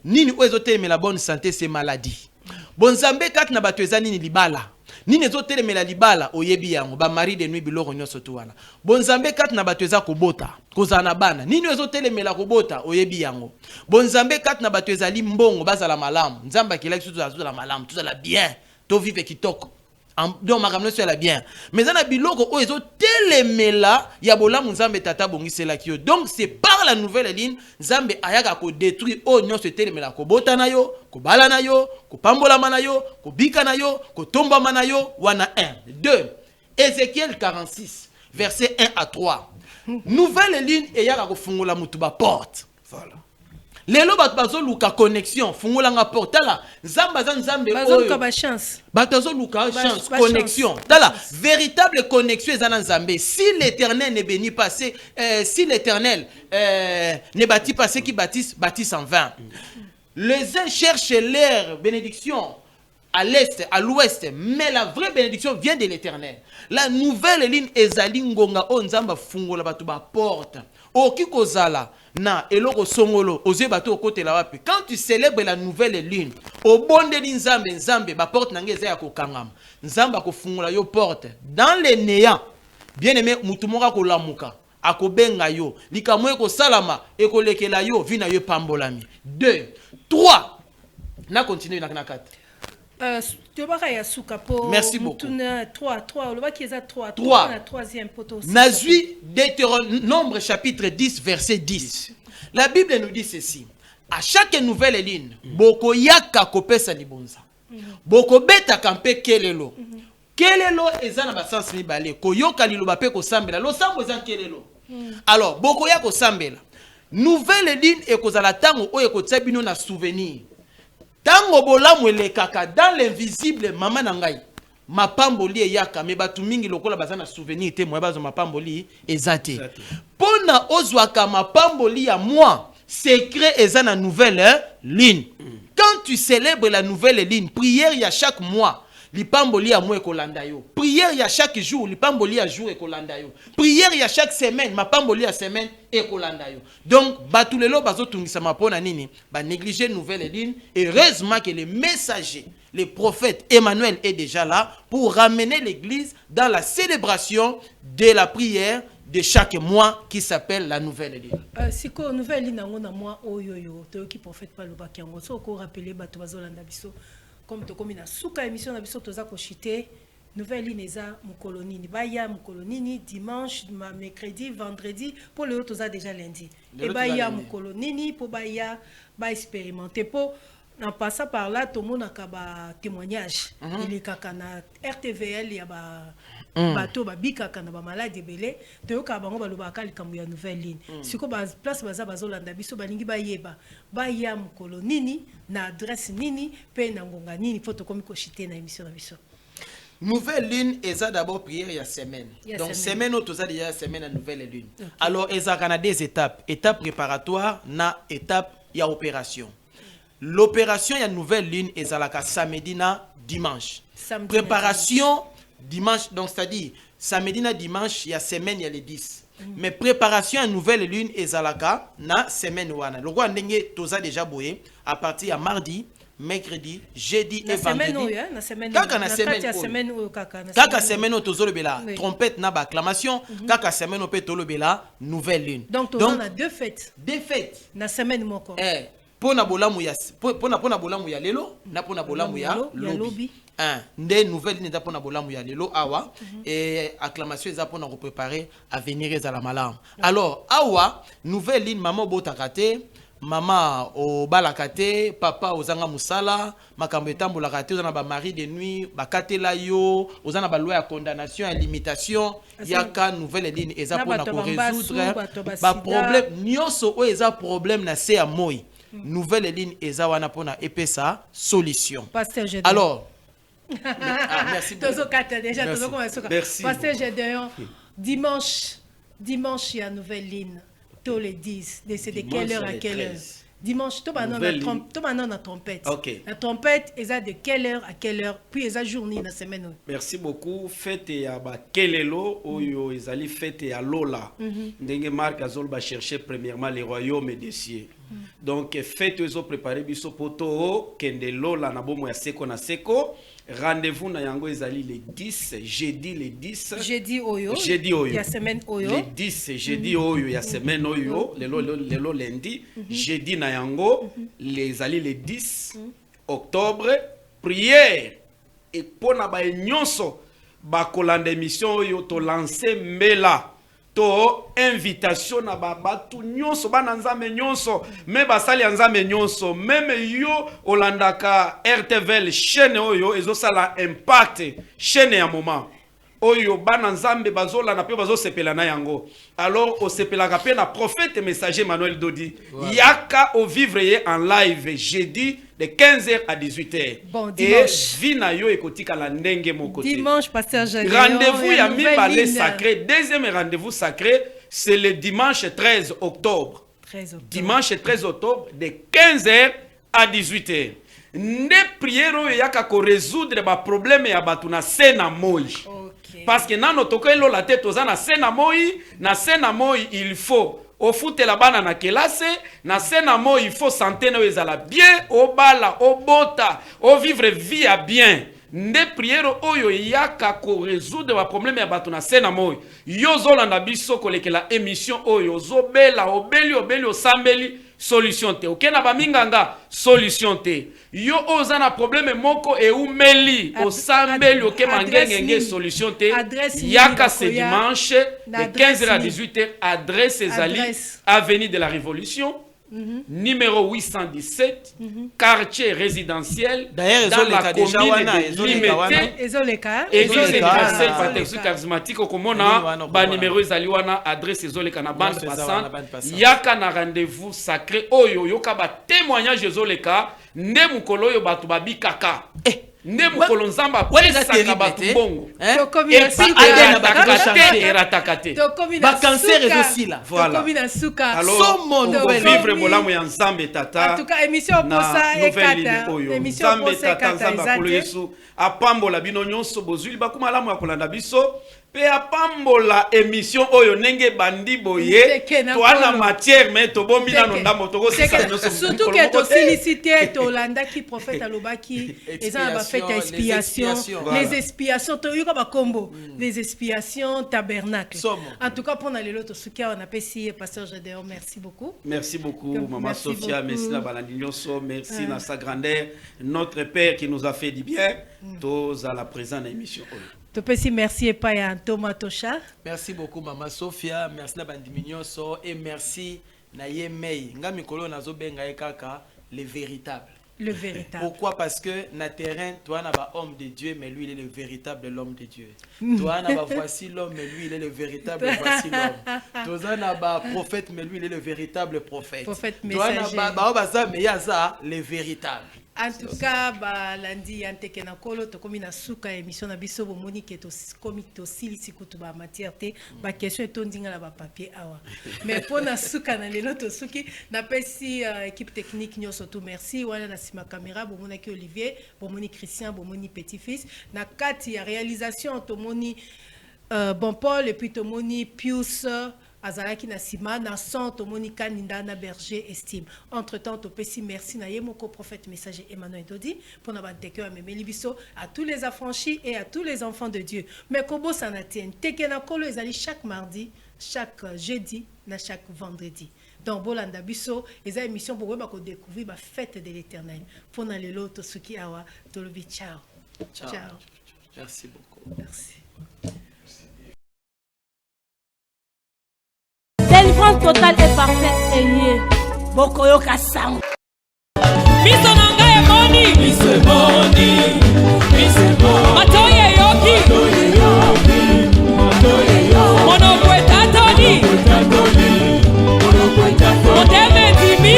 Nini ozo telemela bonne santé c'est maladie. Bonzambe kat na batu eza nini libala. Nini ezo telemela libala oyebi yango ba mari de nuit biloko nyonso to wana. Bonzambe kat na batu eza kobota, kozana bana. Nini ezo telemela kobota oyebi yango. Bonzambe kat na batu ezali mbongo bazala malamu. Nzamba kilaki tout za malamu, tout la bien. To vive kitoko. Donc makamno so la bien. Mais na biloko o ezo telemela ya bolamu Nzambe tata bongisela kiyo. Donc c'est par la nouvelle ligne Nzambe ayaka ko détruire o nyonso telemela ko bota na yo, ko bala na yo, ko pambola na yo, ko bika na yo, ko tomba na yo wana 1. 2. Ézéchiel 46 verset 1 à 3. Nouvelle ligne ayaka ko fungula mutu ba porte. Voilà. lelo bato bazoluka connexion fungolanga porte tala nzambe za nzambe bazoluka ba chance bato bazoluka chance connexion tala véritable connexion ezana nzambe si l'éternel ne bénit pas si l'éternel ne bâtit pas ceux qui bâtissent en vain. Les uns cherchent leur bénédiction à l'est, à l'ouest, mais la vraie bénédiction vient de l'éternel. La nouvelle ligne ezali ngonga o nzamba fungola batu ba porte. Oki kozala na eloko songolo oze bato kote la wapi. Quand tu célèbres la nouvelle lune, au bonde li nzambe ba porte nange eza ya kokangama. Nzamba ko fungola yo porte dans le néant. Bien aimé mutumoka ko lamuka. Akobenga yo likamwe ko salama ekolekela yo vina yo pambolami. 2 3 na continue na 4. Merci beaucoup. 3 le va qui est à 3 la troisième poteau. Nazui Deutéronome chapitre 10 verset 10. La Bible nous dit ceci. À chaque nouvelle ligne, boko yaka kopesa libonza. Boko beta kampe kelelo. Kelelo eza na basansi mibale. Koyoka liloba pe ko sambela. Lo sambo eza kelelo. Alors, boko ya ko sambela. Nouvelle ligne ekozala tango oyo ekotsa bino na souvenir. Tango bolamu elekaka dans l'invisible mama nangai. Mapamboli eyaka me batu mingi lokola bazana souvenir te moya bazo mapamboli ezate. Pona ozwaka mapamboli ya moi, secret ezana nouvelle ligne. Quand tu célèbres la nouvelle ligne, prière ya chaque mois. Lipamboli ya mwe kolanda yo. Prière ya chaque jour, lipamboli ya jour ekolanda yo. Prière ya chaque semaine, mapamboli ya semaine ekolanda yo. Donc, batulelo bazo tungisa mapona nini, ba négliger nouvelle ligne. Heureusement que les messagers, les prophètes Emmanuel est déjà là pour ramener l'église dans la célébration de la prière de chaque mois qui s'appelle la nouvelle ligne. Siko nouvelle ligne ngona mois oyoyo, to ki prophète pa loba kiango. So ko rappeler bato bazolanda biso. Comme to komina suka émission na biso toza ko chité nouvelle ligne eza mukolonini baya mukolonini dimanche mercredi vendredi pour le toza déjà lundi et baya mukolonini pour baya ba expérimenter pour en passant par là tout monde a ba témoignage il est kakana RTVL ya ba bato ba bika kana ba malade belé to yoka bango ba lobaka likambo ya nouvelle ligne siko ba place baza bazolanda biso balingi bayeba baya mukolonini na adresse nini pe na ngonga nini photo komi ko chité na émission na biso. Nouvelle lune eza d'abord prière ya semaine. Donc semaine auto za déjà semaine à nouvelle lune. Alors eza kana des étapes, étape préparatoire na étape ya opération. L'opération ya nouvelle lune ezalaka samedi na dimanche. Préparation dimanche, donc c'est-à-dire samedi na dimanche ya semaine ya les 10. Mais préparation à nouvelle lune ezalaka na semaine wana. Le roi ndenge toza déjà boyé à partir de mardi, mercredi, jeudi et vendredi. Kaka na semaine kaka semaine tozolobela trompette na ba acclamation, kaka semaine pe tolobela nouvelle lune. Donc on a deux fêtes. Deux fêtes na semaine moko. Pona bolamu ya pona bolamu ya lelo na pona bolamu ya lobi. Nde nouvelle ligne pour na bolamu ya lelo awa et acclamation eza pour na préparer à venir ezala malamu. Alors awa nouvelle ligne maman botakate maman o balakate papa ozanga musala makambo etambola kate ozana ba mari de nuit bakatela yo ozana ba loi ya condamnation et limitation yaka nouvelle ligne eza pour na ko résoudre ba problème nyonso o eza problème na se ya moi. Nouvelle ligne eza wana pour na epesa solution. Alors merci beaucoup. Merci. Pasteur Gédéon, dimanche, il y a nouvelle ligne. Tous les 10. C'est de quelle heure à quelle heure? Dimanche, tout maintenant la trompette. La trompette, est de quelle heure à quelle heure? Puis, est journée la semaine. Merci beaucoup. Fête à Kelelo, Oyo, Ezali, fête à Lola. Ndenge Marc Azol va chercher premièrement les royaumes et des cieux. Donc, fête aux préparés, biso poto, Kende Lola, Nabomo ya Seko na Seko. Rendez-vous na yango ezali le 10 jeudi le 10 jeudi oyo ya semaine oyo le 10 jeudi oyo ya semaine oyo lelo lundi jeudi na yango les ali le 10 octobre prière et pona ba nyonso ba kolanda émission oyo to lancer mbela to invitation na babatu nyonso bana nzambe nyonso me basali nzambe nyonso même yo olandaka RTVL chaîne oyo ezosala impact chaîne ya moment oyo bana nzambe bazola na pe bazosepela na yango. Alors au sepelaka pe na prophète messager Manuel Dodi. Yaka au vivre en live jeudi de 15h à 18h. Bon, dimanche. Et vina yo ekotika la ndenge mon côté. Dimanche, pasteur Jacques. Rendez-vous ya Mibale sacré. Deuxième rendez-vous sacré, c'est le dimanche 13 octobre. 13 octobre. Dimanche 13 octobre de 15h à 18h. Ne prière oyo yaka ko résoudre ba problème ya batu na sena moi. Parce que nano tokelo la tête aux na sena moi, il faut au foot la bana na kelase, na sena moi il faut santé no ezala bien, au bala, au bota, au vivre vie à bien. Ne prière oyo yaka ko résoudre ba problème ya batu na sena moi. Yo zolanda biso kolekela émission oyo zo bela obeli osambeli solution te. Ok na ba minganga solution te. Yo ozana problème moko e umeli osambeli ok mangenge solution te. Yaka ce dimanche de 15h à 18h adresse ezali avenue de la Révolution. Numéro 817, quartier résidentiel dans la commune limitée Église universelle Pentecôte charismatique au Komona, ba numéro ezaliwana adresse ezoleka na bande passante. Yaka na rendez-vous sacré oyo yoka ba témoignage ezoleka nde mukolo yo batu babikaka. Ne mukolo nzamba pesaka batu bongo. Ba cancer aussi là. Voilà. Alors, vivre molamu ya nzambe tata. En tout cas, émission pour ça et kata. Émission pour ça et apambola bino nyonso bozuli bakuma lamu ya kolanda biso. Pe apambola émission oyo nenge bandi boye to ana matière mais to bomina no ndambo to surtout que to féliciter to landa ki prophète alobaki eza ba fête expiation les expiations to yuka ba kombo les expiations tabernacle. En tout cas pour na lelo to sukia on apprécie pasteur Gédéon, merci beaucoup. Merci beaucoup maman Sophia, merci na balandi nyonso, merci na sa grandeur notre père qui nous a fait du bien tous à la présente émission. Merci et pas à Thomas Tocha. Merci beaucoup maman Sophia, merci na bandiminyoso et merci na yemei. Nga mikolo nazo benga ekaka le véritable. Le véritable. Pourquoi? Parce que na terrain, toi n'a pas homme de Dieu, mais lui il est le véritable l'homme de Dieu. Toi n'a pas voici l'homme, mais lui il est le véritable voici l'homme. Toi n'a pas prophète, mais lui il est le véritable prophète. Prophète messager. Toi n'a pas baza, mais yaza le véritable. En tout cas, lundi yanteke na kolo to komi na suka émission na biso bomoni ke to komi to silisi kutu ba matière te ba question to ndinga la ba papier awa. Mais pour na suka na lelo to suki na pesi équipe technique nyoso tout merci wana na sima caméra bomoni ki Olivier, bomoni Christian, bomoni petit-fils na kati ya réalisation to moni bon Paul et puis to moni Pius Azalaki na sima na son tomonika ninda na berger estime. Entre-temps to pesi merci na yemoko prophète messager Emmanuel Dodi pour na banteke wa memeli biso à tous les affranchis et à tous les enfants de Dieu. Mais kobo sanatien teke na kolo ezali chaque mardi, chaque jeudi, na chaque vendredi. Donc bolanda biso eza émission pour ba ko découvrir ba fête de l'Éternel. Pour na lelo to suki awa to lobi ciao. Ciao. Merci beaucoup. Merci. Délivrance totale et parfaite et liée. Bokoyo Kassam. Miso nanga e moni. Miso e moni. Miso e moni. Matoye yoki. Mono kweta toni. Moteme timi.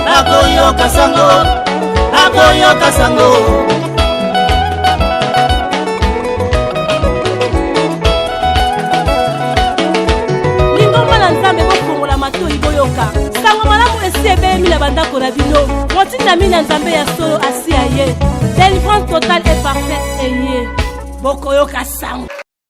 Akoyo Kasango. Akoyo Kasango. Sango malamu esebe mi la banda ko na bino. Motina mi na nzambe ya solo asi aye. Délivrance totale et parfaite et liée. Bokoyo Kassam.